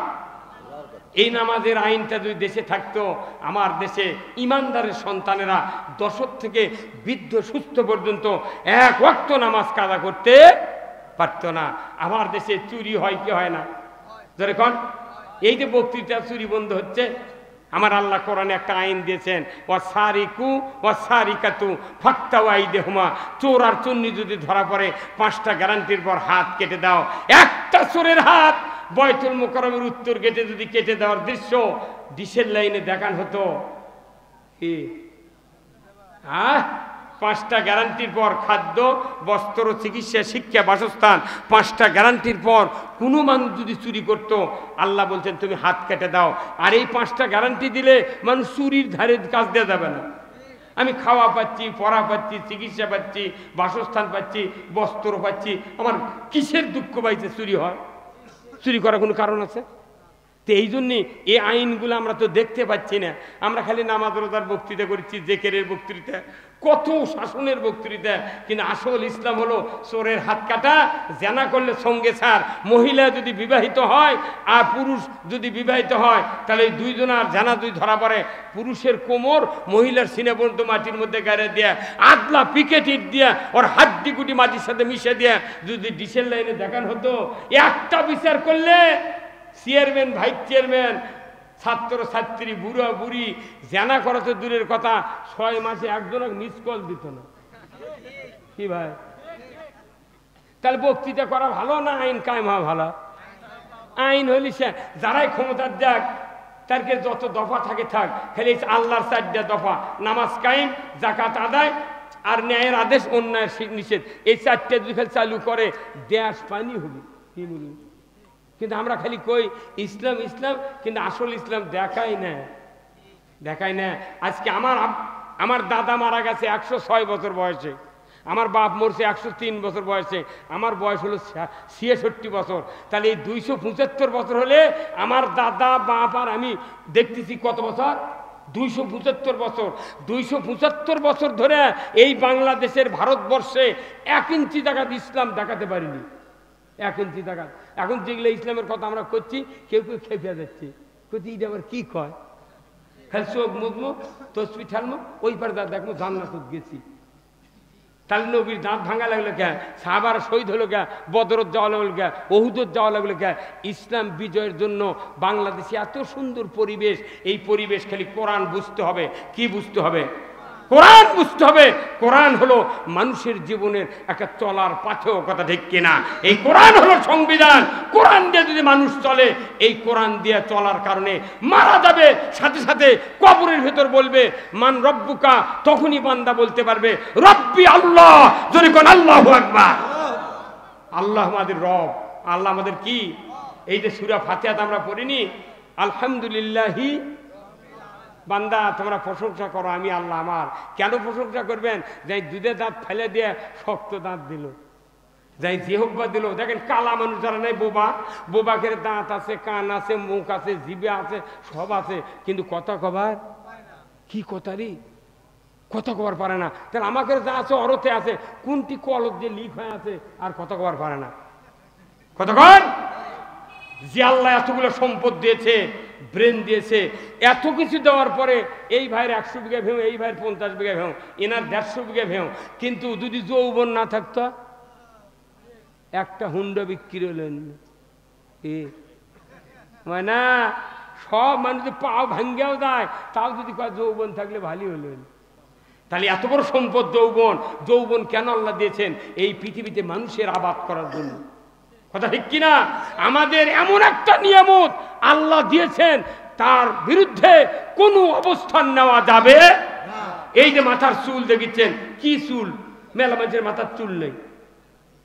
এই নামাজের আইনটা যদি দেশে থাকতো, আমার দেশে ইমানদারের সন্তানেরা 10 থেকে বৃদ্ধ সুস্থ পর্যন্ত 1 ওয়াক্ত নামাজ কাজা করতে পারত না। আমার দেশে চুরি হয় কি হয় না? যেরকম এই যে বক্তৃতা, চুরি বন্ধ হচ্ছে। আমার আল্লাহ কোরআনে একটা আইন দিয়েছেন, ওয়াসারিকু ওয়াসারিকাতু ফাক্তাউ আইদিহুমা, চোর আর চুন্নি যদি ধরা পড়ে 5টা গ্যারান্টির পর হাত কেটে দাও। একটা চোরের হাত বয়তুল মুকাররমের উত্তর গেটে যদি কেটে দেওয়ার দৃশ্য ডিশের লাইনে দেখান হতো, কি 5টা গ্যারান্টির পর খাদ্য, বস্ত্র, চিকিৎসা, শিক্ষা, বাসস্থান, 5টা গ্যারান্টির পর কোনো মানুষ যদি চুরি করত, আল্লাহ বলছেন তুমি হাত কেটে দাও। আর এই 5টা গ্যারান্টি দিলে মানুষ চুরির ধারে কাজ দেওয়া যাবে না। আমি খাওয়া পাচ্ছি, পড়া পাচ্ছি, চিকিৎসা পাচ্ছি, বাসস্থান পাচ্ছি, বস্ত্র পাচ্ছি, আমার কিসের দুঃখ পাইছে চুরি হয়? চুরি করার কোনো কারণ আছে? তো এই জন্যে এই আইনগুলো আমরা তো দেখতে পাচ্ছি না। আমরা খালি নামাজ রোজার বক্তৃতা করছি, জেকেরের বক্তৃতা, কত শাসনের বক্তৃতা, কিন্তু আসল ইসলাম হলো চোরের হাত কাটা, জেনা করলে সঙ্গে ছাড়। মহিলা যদি বিবাহিত হয় আর পুরুষ যদি বিবাহিত হয়, তাহলে এই 2 জনার জেনা যদি ধরা পড়ে, পুরুষের কোমর মহিলার সিনে পর্যন্ত মাটির মধ্যে গাড়ে দিয়ে আদলা পিকেট ইট দিয়ে ওর হাড্ডি গুটি মাটির সাথে মিশে দিয়ে যদি ডিসেল লাইনে দেখান হতো, একটা বিচার করলে চেয়ারম্যান, ভাইস চেয়ারম্যান, ছাত্র ছাত্রী, বুড়া বুড়ি জেনা করা তো দূরের কথা, 6 মাসে একজনকে মিস কল দিত না। কি ভাই? তাহলে বক্তৃতা করা ভালো না আইন কায়েম হওয়া ভালো? আইন হলি সে যারাই ক্ষমতার দেখ, তারকে যত দফা থাকে থাক, খালি আল্লাহর 4টা দফা, নামাজ কায়েম, যাকাত আদায় আর ন্যায়ের আদেশ, অন্যায়ের নিষেধ, এই 4টা যদি খালি চালু করে দেশ পানি হবে। কি বলি? কিন্তু আমরা খালি কই ইসলাম ইসলাম, কিন্তু আসল ইসলাম দেখাই না, দেখাই না। আজকে আমার দাদা মারা গেছে 106 বছর বয়সে, আমার বাপ মরছে 103 বছর বয়সে, আমার বয়স হলো 66 বছর। তাহলে এই 275 বছর হলে আমার দাদা, বাপ আর আমি দেখতেছি কত বছর? 275 বছর। 275 বছর ধরে এই বাংলাদেশের ভারতবর্ষে 1 ইঞ্চি জায়গা ইসলাম দেখাতে পারিনি, 1 ইঞ্চি জায়গা। এখন যেগুলো ইসলামের কথা আমরা করছি, কেউ কেউ খেপে যাচ্ছে, করছি এটা আবার কি কয়? খালি চোখ মুখমো, তসবি ঠালমো, ওই পারে দাঁত দেখবো জান্নাত গেছি। তাহলে নবীর দাঁত ভাঙা লাগলো কে? সাহাবারা শহীদ হলো কে? বদরত যাওয়া লাগলো কে? ওহুদত যাওয়া লাগলো কে? ইসলাম বিজয়ের জন্য বাংলাদেশে এত সুন্দর পরিবেশ। এই পরিবেশ খালি কোরআন বুঝতে হবে। কি বুঝতে হবে? কোরআন বুঝতে হবে। কোরআন হলো মানুষের জীবনের একটা চলার পাথেয়। কথা ঠিক কিনা? এই কোরআন হলো সংবিধান। কোরআন দিয়ে যদি মানুষ চলে, এই কোরআন দিয়ে চলার কারণে মারা যাবে, সাথে সাথে কবরের ভেতর বলবে মান রব্বুকা, তখনই বান্দা বলতে পারবে রব্বি আল্লাহ। যদি কোন আল্লাহু আকবার, আল্লাহ আমাদের রব, আল্লাহ আমাদের কি? এই যে সূরা ফাতিহাতে আমরা পড়িনি আলহামদুলিল্লাহি, বান্দা তোমরা প্রশংসা করো আমি আল্লাহ আমার। কেন প্রশংসা করবেন? যাই দুধে দাঁত ফেলে দিয়ে শক্ত দাঁত দিল, যাই জিহ্বা দিল। দেখেন কালা মানুষ যারা নেই, বোবা, বোবাকের দাঁত আছে, কান আছে, মুখ আছে, জিভে আছে, সব আছে, কিন্তু কথা কবার কি কথারই কথা কবার পারে না। তাহলে আমাকে যা আছে অরতে আছে, কোনটি কলক যে লিক হয়ে আছে আর কথা কবার পারে না। কথা কর যে আল্লাহ এতগুলো সম্পদ দিয়েছে, ব্রেন দিয়েছে, এত কিছু দেওয়ার পরে এই ভাইয়ের 100 বিঘা ভেউ, এই ভাইয়ের 50 বিঘা ভেউ, এনার 150 বিঘা ভেউ, কিন্তু যদি যৌবন না থাকতো একটা হুন্ডা বিক্রি হলেন মানে না, সব মানুষ পাও ভাঙ্গেও যায়, তাও যদি কয় যৌবন থাকলে ভালোই হলেন। তাহলে এত বড় সম্পদ যৌবন, যৌবন কেন আল্লাহ দিয়েছেন? এই পৃথিবীতে মানুষের আবাদ করার জন্য। কথা ঠিক কিনা? আমাদের এমন একটা নিয়ামত আল্লাহ দিয়েছেন, তার বিরুদ্ধে কোনো অবস্থান নেওয়া যাবে না। এই যে মাথার চুল দেখেছেন, কি চুল? মেলা মানুষের মাথার চুল নেই,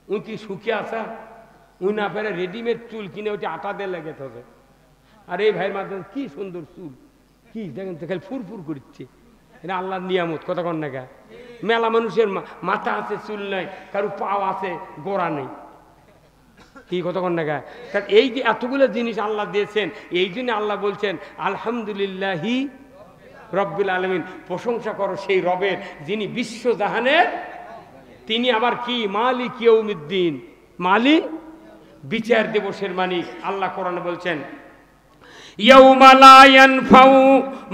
উনি কি শুকিয়ে আসা? উনি না পেরে রেডিমেড চুল কিনে ওটি আটা দিয়ে লেগে থাকে। আর এই ভাইয়ের মাধ্যমে কি সুন্দর চুল, কি দেখেন তো খালি ফুরফুর করছে। এটা আল্লাহর নিয়ামত। কথা কন না কা? মেলা মানুষের মাথা আছে, চুল নাই, কারো পাও আছে, গোড়া নেই। কি কথা কন না কা? কারণ এই যে এতগুলো জিনিস আল্লাহ দিয়েছেন, এই জন্য আল্লাহ বলছেন আলহামদুলিল্লাহি রব্বিল আলামিন, প্রশংসা করো সেই রবের যিনি বিশ্বজাহানের, তিনি আবার কি মালিক ইয়াউমিদ্দিন, মালিক বিচার দিবসের মালিক। আল্লাহ কোরআনে বলছেন ইয়াউমা লা ইয়ানফাউ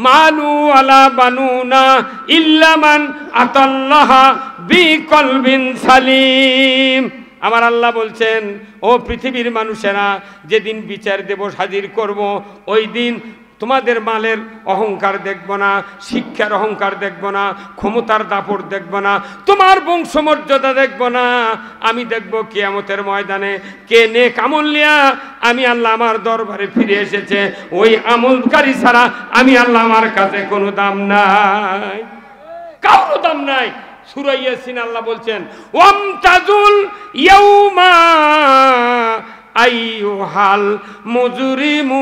মালু ওয়ালা বানুনা ইল্লা মান আতাল্লাহা বিকলবিন সালিম। আমার আল্লাহ বলছেন, ও পৃথিবীর মানুষেরা, যেদিন বিচার দিবস হাজির করব, ওই দিন তোমাদের মালের অহংকার দেখব না, শিক্ষার অহংকার দেখব না, ক্ষমতার দাপট দেখব না, তোমার বংশমর্যাদা দেখব না। আমি দেখব কিয়ামতের ময়দানে কে নেক আমল নিয়া আমি আল্লাহ আমার দরবারে ফিরে এসেছে। ওই আমলকারী ছাড়া আমি আল্লাহ আমার কাছে কোনো দাম নাই, কারো দাম নাই। সূরা ইয়াসিন আল্লাহ বলছেন ওয়ামতাজুল ইয়াউমা আইয়ুহাল মুজরিমুন।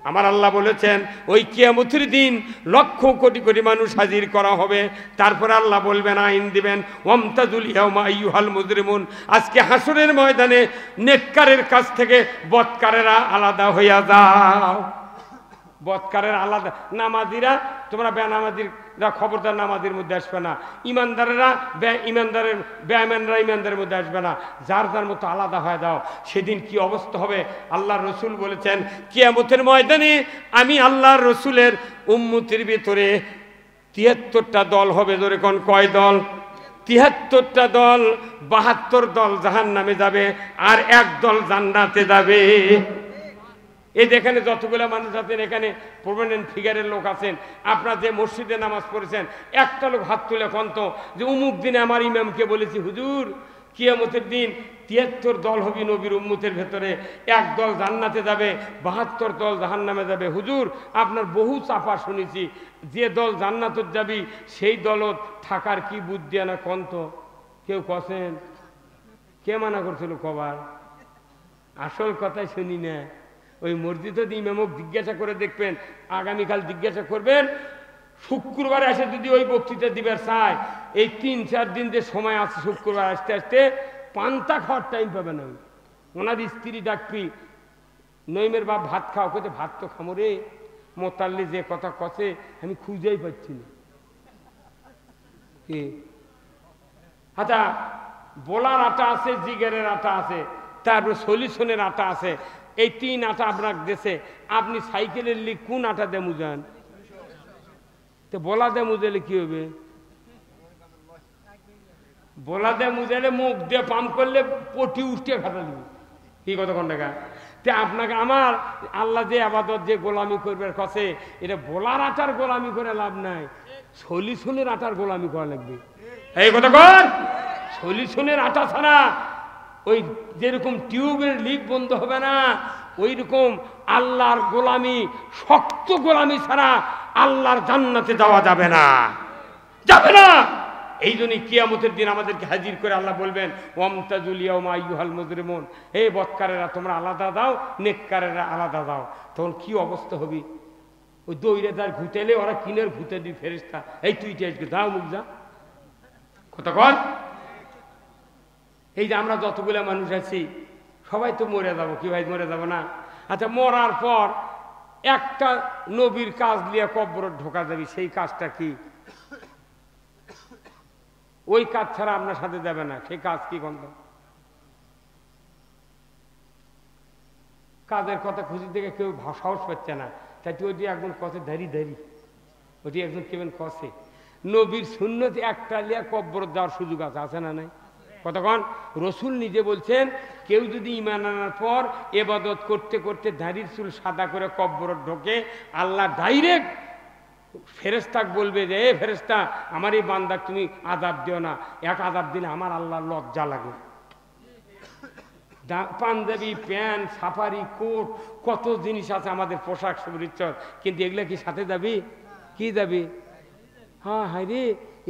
আমার আল্লাহ বলেছেন ওই কিয়ামতের দিন লক্ষ কোটি কোটি মানুষ হাজির করা হবে। তারপর আল্লাহ বলবেন, আইন দিবেন, ওয়ামতাজুল ইয়াউমা আইয়ুহাল মুজরিমুন। আজকে হাসরের ময়দানে নেককারের কাছ থেকে বদকারেরা আলাদা হইয়া যাও। বদকারের আলাদা, নামাজিরা তোমরা বেনামাজিরা খবরদার নামাজির মধ্যে আসবে না, ইমানদারেরা বেঈমানরা ইমানদারের মধ্যে আসবে না, যার যার মতো আলাদা হয়ে দাও। সেদিন কি অবস্থা হবে? আল্লাহর রসুল বলেছেন কিয়ামতের ময়দানে আমি আল্লাহর রসুলের উম্মতির ভিতরে ৭৩টা দল হবে। জোরে কোন কয় দল? ৭৩টা দল। ৭২ দল জাহান্নামে যাবে আর এক দল জান্নাতে যাবে। এই যেখানে যতগুলো মানুষ আছেন, এখানে পার্মানেন্ট ফিগারের লোক আছেন, আপনারা যে মসজিদে নামাজ পড়েছেন, একটা লোক হাত তুলে কন্ত যে অমুক দিনে আমার ইমামকে বলেছি হুজুর কিয়ামতের দিন ৭৩ দল হবে নবীর উম্মতের ভেতরে, এক দল জান্নাতে যাবে, ৭২ দল জাহান্নামে যাবে। হুজুর আপনার বহু চাপা শুনেছি, যে দল জান্নাতে যাবি সেই দলত থাকার কি বুদ্ধি আনা কন্ত? কেউ কছেন? কে মানা করছিল কবার? আসল কথাই শুনি না। ওই মসজিদে ইমামক জিজ্ঞাসা করে দেখবেন, আগামীকাল জিজ্ঞাসা করবেন, শুক্রবারে এসে যদি ওই বক্তৃতা দিবার চায়, এই ৩-৪ দিন যে সময় আছে শুক্রবার আসতে আসতে পান্তা খাওয়ার টাইম পাবে না। ওনার স্ত্রী ডাকবি, নইমের বাপ ভাত খাও, কোথায় ভাত তো খামো রে, মোতাল্লি যে কথা কছে আমি খুঁজেই পাচ্ছি না। আচ্ছা, বোলার আটা আছে, জিগেরের আটা আছে, তারপর সলিউশনের আটা আছে, এই ৩ আটা আপনার দেশে, আপনি সাইকেলের লিগ কোন আটা দিয়ে মুজান? তো বলা দিয়ে মুজালে কি হবে? বলা দিয়ে মুজালে মুখ দিয়ে পাম্প করলে পটি উঠে খাতা দিবে। কি কথা কোন টাকা? তে আপনাকে আমার আল্লাহ যে আবাদত যে গোলামি করবে কাছে, এটা বোলার আটার গোলামি করে লাভ নাই, সলিউশনের আটার গোলামি করা লাগবে। এই কথা কর, সলিউশনের আটা ছাড়া ওই যেরকম টিউবের লিক বন্ধ হবে না, ওই রকম আল্লাহর গোলামি, শক্ত গোলামি ছাড়া আল্লাহর জান্নাতে যাওয়া যাবে না, যাবে না। এই জন্যই কিয়ামতের দিন আমাদেরকে হাজির করে আল্লাহ বলবেন ওয়ামতাজুল ইয়াউমা আইয়ুহাল মুজরিমুন, হে বদকারেরা তোমরা আলাদা দাও, নেককারেরা আলাদা দাও। তখন কি অবস্থা হবে? ওই দইরে তার ঘুতেলে ওরা কিনের ঘুতে দি ফেরেশতা, এই তুই যাও মুখ যা, কথা কর। এই যে আমরা যতগুলো মানুষ আছি সবাই তো মরে যাব, কি ভাই মরে যাব না? আচ্ছা, মরার পর একটা নবীর কাজ নিয়ে কবর ঢোকা যাবে, সেই কাজটা কি? ওই কাজ ছাড়া আপনার সাথে যাবে না, সেই কাজ কি? গন্ধ কাজের কথা খুশি থেকে কেউ সাহস পাচ্ছে না, তাই ওটি একজন কষে দাঁড়ি ওটি একজন কেমন কষে নবীর সুন্নতে একটা লিয়া কব্বর দেওয়ার সুযোগ আছে না নাই? কতক্ষণ রসুল নিজে বলছেন, কেউ যদি ঈমান আনার পর ইবাদত করতে করতে দাড়ির চুল সাদা করে কব্বর ঢোকে, আল্লাহ ডাইরেক্ট ফেরেশতাকে বলবে যে এ ফেরেশতা, আমার এই বান্দাক তুমি আযাব দিও না, এক আযাব দিলে আমার আল্লাহর লজ্জা লাগে। পাঞ্জাবি, প্যান্ট, সাফারি, কোট, কত জিনিস আছে আমাদের পোশাক পরিচ্ছদ, কিন্তু এগুলা কি সাথে যাবি? কি যাবি? হ্যাঁ হায় রে,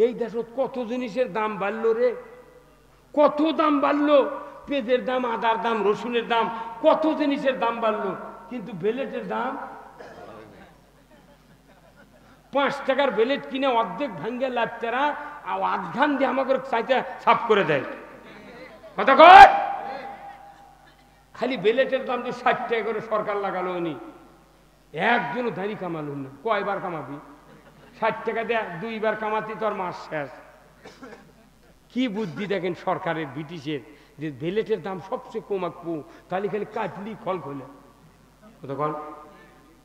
এই দেশত কত জিনিসের দাম বাড়লো রে, কত দাম বাড়লো, পেঁয়াজের দাম, আদার দাম, রসুনের দাম, কত জিনিসের দাম বাড়লো, কিন্তু বেলেটের দাম 5 টাকার বেলেট কিনে অর্ধেক ভাঙ্গে লাপচারা আধঘান দিয়ে আমাকে চাইতে সাফ করে দেয়। কথা কর, খালি বেলেটের দাম দিয়ে 60 টাকা করে সরকার লাগালো, উনি একজনও দাড়ি কামালো না। কয়বার কামাবি? 60 টাকা দেয় 2 বার কামাতি তোর মাস শেষ। কি বুদ্ধি দেখেন সরকারের, ব্রিটিশের, যে বেলেটের দাম সবচেয়ে কমাকবো, তাহলে খালি কাটলি খল খোলে। কতক্ষণ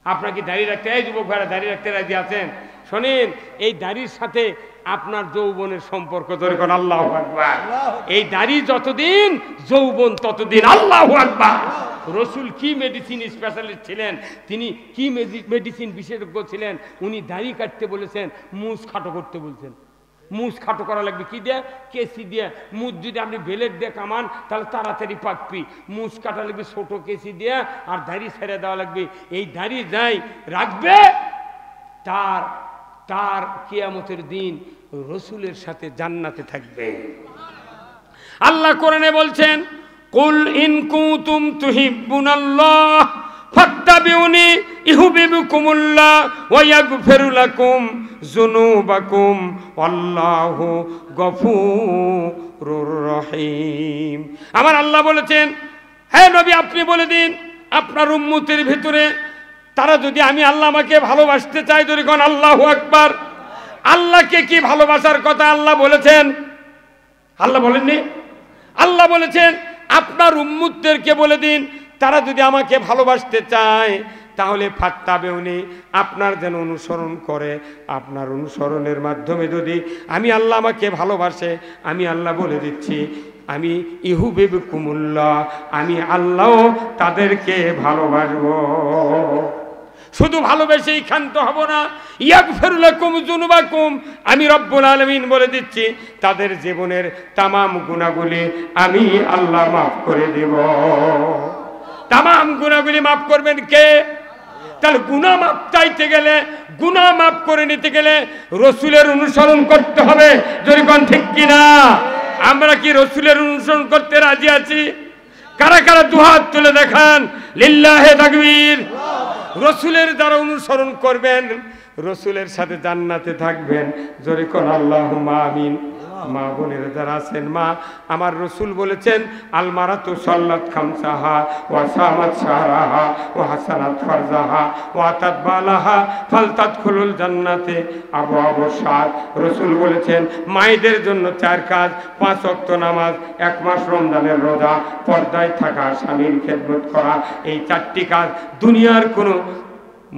আপনার কি দাড়ি রাখতে, এই যুবক ভাইরা দাড়ি রাখতে রাজি আছেন? শোনেন, এই দাড়ির সাথে আপনার যৌবনের সম্পর্ক ধরে কোন আল্লাহু আকবার। এই দাড়ি যতদিন যৌবন ততদিন আল্লাহু আকবার। রসুল কি মেডিসিন স্পেশালিস্ট ছিলেন, তিনি কি মেডিসিন বিশেষজ্ঞ ছিলেন, উনি দাড়ি কাটতে বলেছেন, মুছ খাটো করতে বলছেন। মুছ খাটো করা লাগবে কি দিয়ে? কেসি দিয়ে। মুছ যদি আপনি বেলেট দিয়ে কামান তাহলে তাড়াতাড়ি পাকবি, মুছ কাটা লাগবে ছোট কেসি দিয়ে, আর দাড়ি ছেড়ে দেওয়া লাগবে। এই দাড়ি যাই রাখবে তার তার কিয়ামতের দিন রসুলের সাথে জান্নাতে থাকবে। আল্লাহ কোরআনে বলছেন, কুল ইন কুনতুম তুহিব্বুনাল্লাহ ফাত্তাবিউনি ইউহিব্বুকুমুল্লাহ ওয়া ইয়াগফিরু লাকুম যুনুবাকুম আল্লাহু গফুরুর রহিম। আমার আল্লাহ বলেছেন, হে নবী আপনি বলে দিন আপনার উম্মতের ভিতরে তারা যদি আমি আল্লাহ আমাকে ভালোবাসতে চাই, যদি কোন আল্লাহু আকবার। আল্লাহকে কি ভালোবাসার কথা আল্লাহ বলেছেন? আল্লাহ বলেননি? আল্লাহ বলেছেন আপনার উম্মতদেরকে বলে দিন তারা যদি আমাকে ভালোবাসতে চায় তাহলে ফাত্তাবিউনি, আপনার যেন অনুসরণ করে। আপনার অনুসরণের মাধ্যমে যদি আমি আল্লাহ আমাকে ভালোবাসে, আমি আল্লাহ বলে দিচ্ছি আমি ইউহিব্বুকুমুল্লাহ, আমি আল্লাহ তাদেরকে ভালোবাসবো। শুধু ভালোবেসেই ক্ষান্ত হব না, ইয়াগফিরু লাকুম যুনুবাকুম, আমি রব্বুল আলামিন বলে দিচ্ছি তাদের জীবনের তামাম গুনাহগুলি আমি আল্লাহ মাফ করে দেব। তামাম গুনাহগুলি মাফ করবেন কে? তাহলে গুনাহ মাফ চাইতে গেলে, গুনাহ মাফ করে নিতে গেলে রসুলের অনুসরণ করতে হবে। যদি কোন ঠিক কিনা? আমরা কি রসুলের অনুসরণ করতে রাজি আছি? কারা কারা দুহাত তুলে দেখান, লিল্লাহে তাকবীর। রসুলের দ্বারা অনুসরণ করবেন, রসুলের সাথে জান্নাতে থাকবেন। জোরে কোন আল্লাহুম্মা আমিন। মা বোনের যারা আছেন, মা আমার রসুল বলেছেন আল মারাতু সাল্লাত খামসাহা ওয়া সামাত শাহরাহা ওয়া হাসানাত ফারজাহা ওয়া আতাত বালাহা ফালতাদখুলুল জান্নাতে আবওয়াবু সাত। রসুল বলেছেন মায়েদের জন্য 4 কাজ, 5 ওয়াক্ত নামাজ, 1 মাস রমজানের রোজা, পর্দায় থাকা, স্বামীর খেদমত করা, এই 4টি কাজ দুনিয়ার কোনো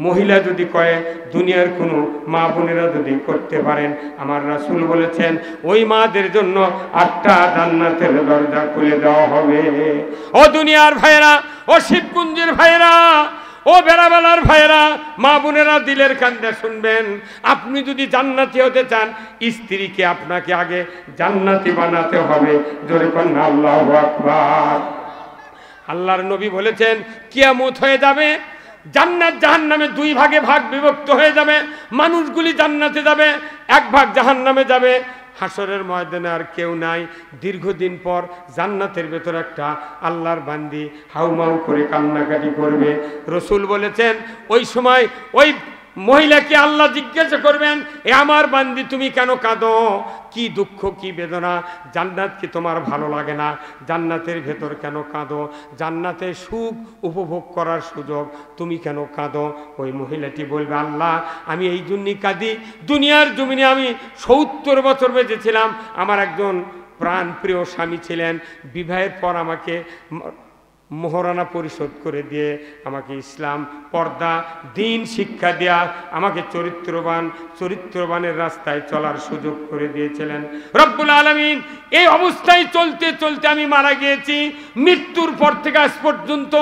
মহিলা যদি করে, দুনিয়ার কোনো মা বোনেরা যদি করতে পারেন, আমার রাসূল বলেছেন ওই মাদের জন্য 8টা জান্নাতের দরজা খুলে দেওয়া হবে। ও দুনিয়ার ভাইয়েরা, ও শিবকুঞ্জের ভাইয়েরা, ও বেড়াবালার ভাইয়েরা, মা বোনেরা দিলের কান্দে শুনবেন। আপনি যদি জান্নাতি হতে চান, স্ত্রীকে আপনাকে আগে জান্নাতি বানাতে হবে। জোরে কন্যা আল্লাহু আকবার। আল্লাহর নবী বলেছেন কিয়ামত হয়ে যাবে, জান্নাত জাহান্নামে 2 ভাগে ভাগ বিভক্ত হয়ে যাবে। মানুষগুলি জান্নাতে যাবে, 1 ভাগ জাহান্নামে যাবে। হাসরের ময়দানে আর কেউ নাই। দীর্ঘদিন পর জান্নাতের ভেতর একটা আল্লাহর বান্দি হাউমাউ করে কান্নাকাটি করবে। রসুল বলেছেন ওই সময় ওই মহিলাকে আল্লাহ জিজ্ঞাসা করবেন, এ আমার বান্দি তুমি কেন কাঁদো? কি দুঃখ, কি বেদনা? জান্নাত কি তোমার ভালো লাগে না? জান্নাতের ভেতর কেন কাঁদো? জান্নাতে সুখ উপভোগ করার সুযোগ, তুমি কেন কাঁদো? ওই মহিলাটি বলবে, আল্লাহ আমি এই জন্যই কাঁদি, দুনিয়ার জমিনে আমি 70 বছর বেঁচেছিলাম, আমার একজন প্রাণ প্রিয় স্বামী ছিলেন, বিবাহের পর আমাকে মোহরানা পরিশোধ করে দিয়ে আমাকে ইসলাম, পর্দা, দিন শিক্ষা দেয়া, আমাকে চরিত্রবানের রাস্তায় চলার সুযোগ করে দিয়েছিলেন রব্বুল আলামিন। এই অবস্থায় চলতে চলতে আমি মারা গিয়েছি। মৃত্যুর পর থেকে আজ পর্যন্ত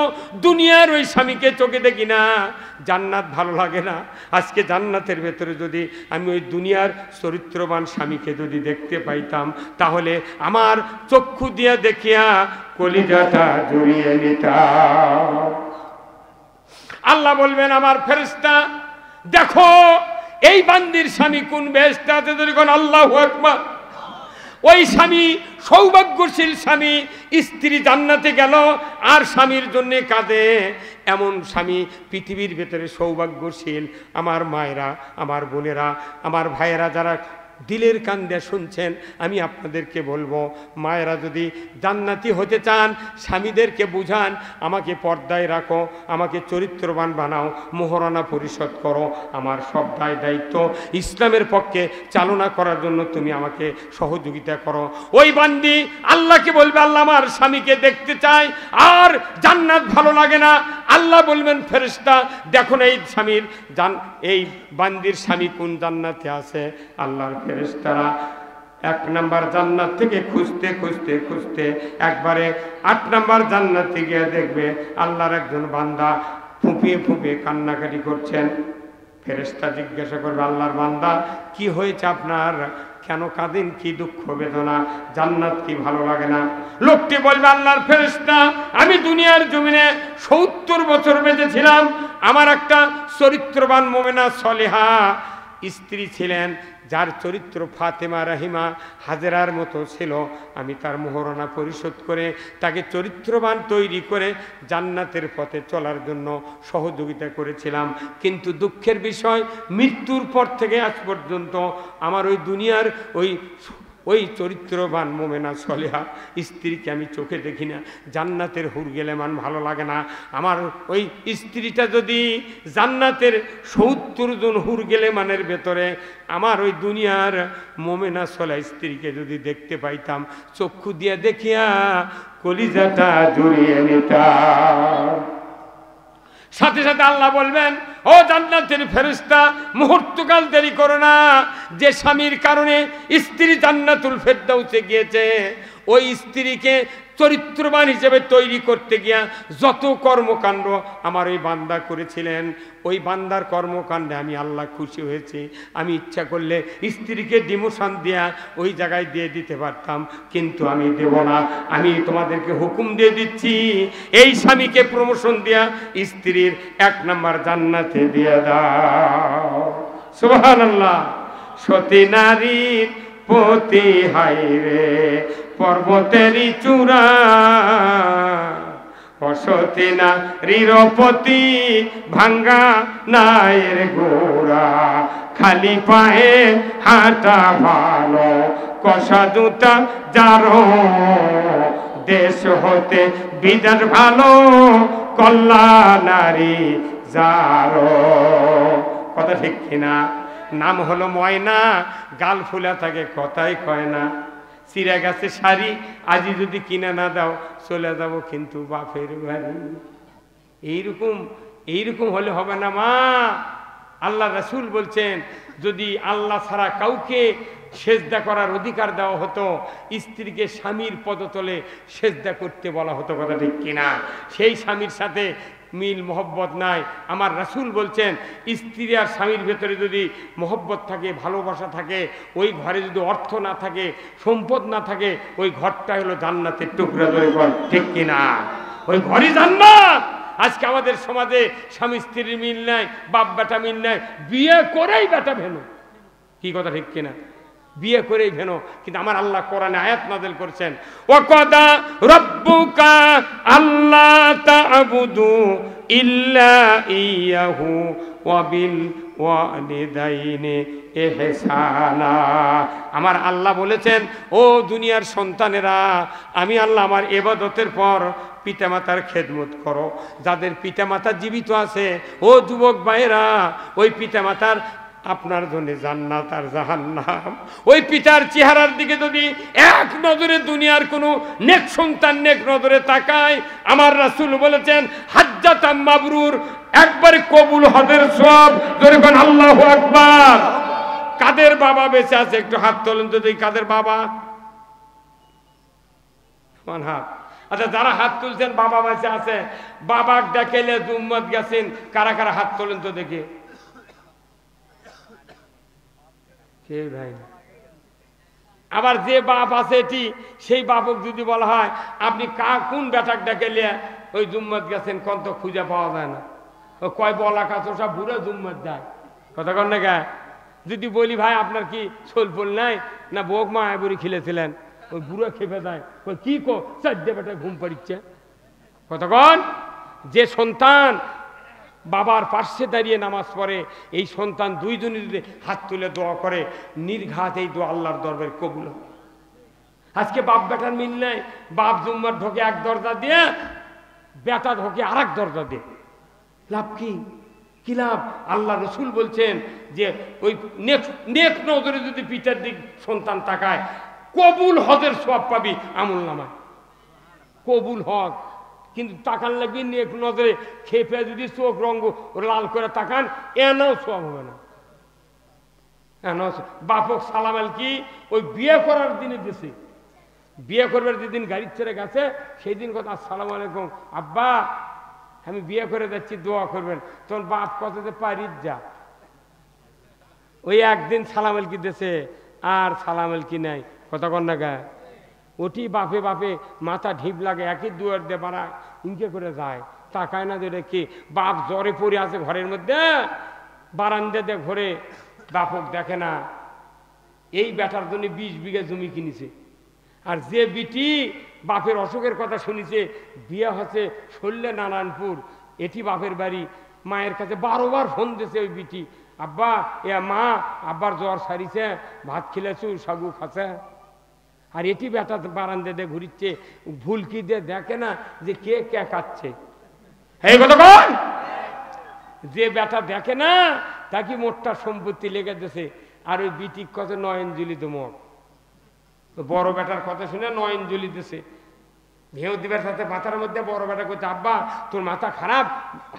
দুনিয়ার ওই স্বামীকে চোখে দেখি না, জান্নাত ভালো লাগে না। আজকে জান্নাতের ভেতরে যদি আমি ওই দুনিয়ার চরিত্রবান স্বামীকে যদি দেখতে পাইতাম, তাহলে আমার চক্ষু দিয়ে দেখিয়া কলিজাটা জড়িয়ে নিতাম। আল্লাহ বলবেন, আমার ফেরেশতা দেখো এই বান্দির স্বামী কোন বেহেশতে আছে। যখন আল্লাহু আকবার, ওই স্বামী সৌভাগ্যশীল স্বামী, স্ত্রী জান্নাতে গেল আর স্বামীর জন্য কাঁদে, এমন স্বামী পৃথিবীর ভেতরে সৌভাগ্যশীল। আমার মায়েরা, আমার বোনেরা, আমার ভাইয়েরা যারা দিলের কান দিয়ে শুনছেন, আমি আপনাদেরকে বলবো, মায়েরা যদি জান্নাতি হতে চান, স্বামীদেরকে বুঝান, আমাকে পর্দায় রাখো, আমাকে চরিত্রবান বানাও, মোহরানা পরিশোধ করো, আমার সব দায় দায়িত্ব ইসলামের পক্ষে চালনা করার জন্য তুমি আমাকে সহযোগিতা করো। ওই বান্দি আল্লাহকে বলবে, আল্লাহ আমার স্বামীকে দেখতে চাই আর জান্নাত ভালো লাগে না। আল্লাহ বলবেন, ফেরেশতা দেখো না এই স্বামীর এই বান্দির স্বামী কোন জান্নাতে আছে। আল্লাহর ফেরেশতারা 1 নাম্বার জান্নাত থেকে খুঁজতে খুঁজতে খুঁজতে একবারে 8 নাম্বার জান্নাতে গিয়ে দেখবে আল্লাহর একজন বান্দা ফুঁপিয়ে ফুঁপিয়ে কান্নাকাটি করছেন। ফেরেশতা জিজ্ঞাসা করবে, আল্লাহর বান্দা কি হয়েছে আপনার, কেন কাঁদেন, কি দুঃখ বেদনা, জান্নাত কি ভালো লাগে না? লোকটি বলবে, আল্লাহর ফেরেশতা আমি দুনিয়ার জমিনে 70 বছর বেঁচেছিলাম, আমার একটা চরিত্রবান মুমিনা সলিহা স্ত্রী ছিলেন, যার চরিত্র ফাতেমা রাহিমা হাজেরার মতো ছিল। আমি তার মোহরানা পরিশোধ করে তাকে চরিত্রবান তৈরি করে জান্নাতের পথে চলার জন্য সহযোগিতা করেছিলাম। কিন্তু দুঃখের বিষয়, মৃত্যুর পর থেকে আজ পর্যন্ত আমার ওই দুনিয়ার ওই চরিত্রবান মোমেনা সলেহা স্ত্রীকে আমি চোখে দেখি না। জান্নাতের হুর গেলে মান ভালো লাগে না। আমার ওই স্ত্রীটা যদি জান্নাতের 70 জন হুর গেলে মানের ভেতরে আমার ওই দুনিয়ার মোমেনা সলেহা স্ত্রীকে যদি দেখতে পাইতাম, চক্ষু দিয়ে দেখিয়া কলিজাটা জড়িয়ে নিতাম। সাথে সাথে আল্লাহ বলবেন, ও জান্নাতের ফেরেশতা মুহূর্তকাল দেরি করো না। যে স্বামীর কারণে স্ত্রী জান্নাতুল ফেরদাউসে গিয়েছে, ওই স্ত্রীকে চরিত্রবান হিসেবে তৈরি করতে গিয়া যত কর্মকাণ্ড আমার ওই বান্দা করেছিলেন, ওই বান্দার কর্মকাণ্ডে আমি আল্লাহ খুশি হয়েছি। আমি ইচ্ছা করলে স্ত্রীকে ডিমোশন দেয়া ওই জায়গায় দিয়ে দিতে পারতাম, কিন্তু আমি দেব না। আমি তোমাদেরকে হুকুম দিয়ে দিচ্ছি, এই স্বামীকে প্রমোশন দেয়া স্ত্রীর 1 নাম্বার জান্নাতে দিয়ে দাও। সুবহানাল্লাহ। সতী নারীর পতি হাইরে পর্বতেরই চূড়া, অসতী নারীর পতি ভাঙ্গা নায়ের গোড়া, খালি পায়ে হাঁটা ভালো কষা জুতা যারো, দেশ হতে বিদেশ ভালো কল্লা নারী যারো। কথা ঠিক কিনা? নাম হলো ময়না, গাল ফুলা থাকে, কথাই কয় না। চিরা গাছে শাড়ি আজি যদি কিনে না দাও চলে যাবো কিন্তু বাপের বাড়ি। এইরকম হলে হবে না মা। আল্লাহ রাসূল বলছেন, যদি আল্লাহ ছাড়া কাউকে সেজদা করার অধিকার দেওয়া হতো, স্ত্রীকে স্বামীর পদতলে সেজদা করতে বলা হতো। কথা ঠিক কিনা? সেই স্বামীর সাথে মিল মোহব্বত নাই। আমার রাসূল বলছেন, স্ত্রী আর স্বামীর ভেতরে যদি মোহব্বত থাকে, ভালোবাসা থাকে, ওই ঘরে যদি অর্থ না থাকে, সম্পদ না থাকে, ওই ঘরটা হলো জান্নাতের টুকরা। ঠিক কিনা? ওই ঘরই জান্নাত। আজকে আমাদের সমাজে স্বামী স্ত্রীর মিল নাই, বাপ বেটা মিল নাই, বিয়ে করেই বেটা ভেনো। কি কথা ঠিক কিনা? বিয়ে করেই ভেনো। কিন্তু আমার আল্লাহ কোরআনে আয়াত নাযিল করেছেন, ওয়াকাদা রাব্বুকা আল্লা তা'বুদু ইল্লা ইয়াহু ওয়া বিল ওয়ালিদাইনি ইহসানা। আমার আল্লাহ বলেছেন, ও দুনিয়ার সন্তানেরা, আমি আল্লাহ আমার ইবাদতের পর পিতামাতার খেদমত করো। যাদের পিতামাতা জীবিত আছে, ও যুবক ভাইয়েরা, ওই পিতামাতার আপনার জন্য জান্নাত আর জাহান্নাম। ওই পিতার চেহারার দিকে যদি এক নজরে দুনিয়ার কোনো নেক সন্তান নেক নজরে তাকায়, আমার রাসূল বলেছেন হাজ্জাতাম মাবরুর, একবারে কবুল হজের সওয়াব। জোরে কোন আল্লাহু আকবার। কাদের বাবা বেঁচে আছে একটু হাত তোলেন তো দেখি, কাদের বাবা? মান হাত। আচ্ছা, যারা হাত তুলছেন বাবা বেঁচে আছে, বাবাক ডাকেলে উম্মত গেছেন, কারা কারা হাত তোলেন তো দেখি। কে ভাই? আবার যে বাপ আছে এটি, সেই বাপক যদি বলা হয় আপনি কোন বেটাক ডাকেলে ওই জুম্মত গেছেন, কোন তো খুঁজে পাওয়া যায় না। ও কয় বলা কাছে সব বুড়ো জুম্মত যায়, কথা কন না গায়ে। যদি বলি ভাই আপনার কি সোলফুল নাই না, বোক মা বুড়ি খেলেছিলেন, ওই বুড়ো খেপে দেয়, ওই কি কো চারটে বেটা ঘুম পাড়িচ্ছে, কথা কন। যে সন্তান বাবার পাশে দাঁড়িয়ে নামাজ পড়ে, এই সন্তান দুইজনে যদি হাত তুলে দোয়া করে, নির্ঘাত এই দোয়া আল্লাহর দরবারে কবুল হবে। আজকে বাপ বেটার মিল নেই। বাপ জুম্মার ঢোকে এক দরজা দিয়ে, বেটা ঢোকে আর এক দরজা দিয়ে। লাভ কি? কি লাভ? আল্লাহ রসুল বলছেন যে ওই নেক নজরে যদি পিতার দিক সন্তান তাকায়, কবুল হজের সওয়াব পাবি আমল নামায়, কবুল হজ। কিন্তু তাকান লাগবে নেক নজরে, খেপে যদি চোখ রঙ লাল করে তাকান, এনাও সওয়াব হবে না। বাপক সালাম কি ওই বিয়ে করার দিনে দিছে, বিয়ে করবার যেদিন গাড়ির ছেড়ে গেছে সেই দিন কথা, আসসালামু আলাইকুম আব্বা, আমি বিয়ে করে যাচ্ছি, দোয়া করবেন। তখন বাপ কত যে পারিস যা, ওই একদিন সালাম আলকি দিছে, আর সালাম আলকি নাই, কথা কন না গা। ওটি বাপে বাপে মাথা ঢিপ লাগে, একই দুয়ার দিয়ে বাড়া ইনকে করে যায়, তাকায় না যে কি। বাপ জ্বরে পড়ে আছে ঘরের মধ্যে, বারান্দা দিয়ে ঘরে, বাপক দেখে না। এই বেটার জন্য 20 বিঘা জমি কিনেছে। আর যে বিটি বাপের অসুখের কথা শুনিছে, বিয়ে হচ্ছে শল্যে নারায়ণপুর, এটি বাপের বাড়ি, মায়ের কাছে 12 বার ফোন দিয়েছে ওই বিটি, আব্বা এ মা, আব্বার জ্বর সারিছে, ভাত খেলেছু, সাগু খাচ্ছে। আর এটি বেটা বারান্দা দিয়ে ঘুরিচ্ছে, ভুলকি দিয়ে দেখে না যে কে কে খাচ্ছে। এই কথা বল, যে বেটা দেখে না তাকে মোটটা সম্পত্তি লেগে দিয়েছে। আর ওই বিটি কত নয়নজুলি দমক, বড় বেটার কথা শুনে নয়নজুলি দিছে। ভেউ দিবার সাথে মাথার মধ্যে বড় বেটা করছে, আব্বা তোর মাথা খারাপ,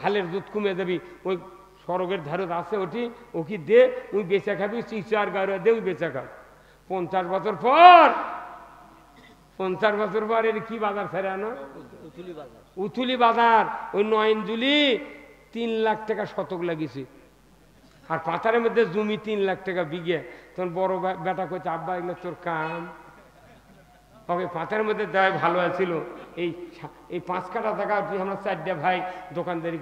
হালের দুধ কমে যাবি, ওই সড়কের ধারে আছে ওটি, ওকে দে, ওই বেচা খাবি, চিচার গাড়ি দে, ওই বেচা খাব। 50 বছর পর, 50 বছর পর এর কি বাজার ছেড়ে আনো? উথুলি বাজার। ওই নয়নজুলি 3 লাখ টাকা শতক লাগিয়েছে, আর পাথারের মধ্যে জমি 3 লাখ টাকা বিঘে। তখন বড় বেটা করছে, আব্বা এগুলো তোর কাম, ওকে পাথারের মধ্যে দেয় ভালো আছিল। এই 5 কাঠা টাকা আমরা 4 ভাই দোকানদারি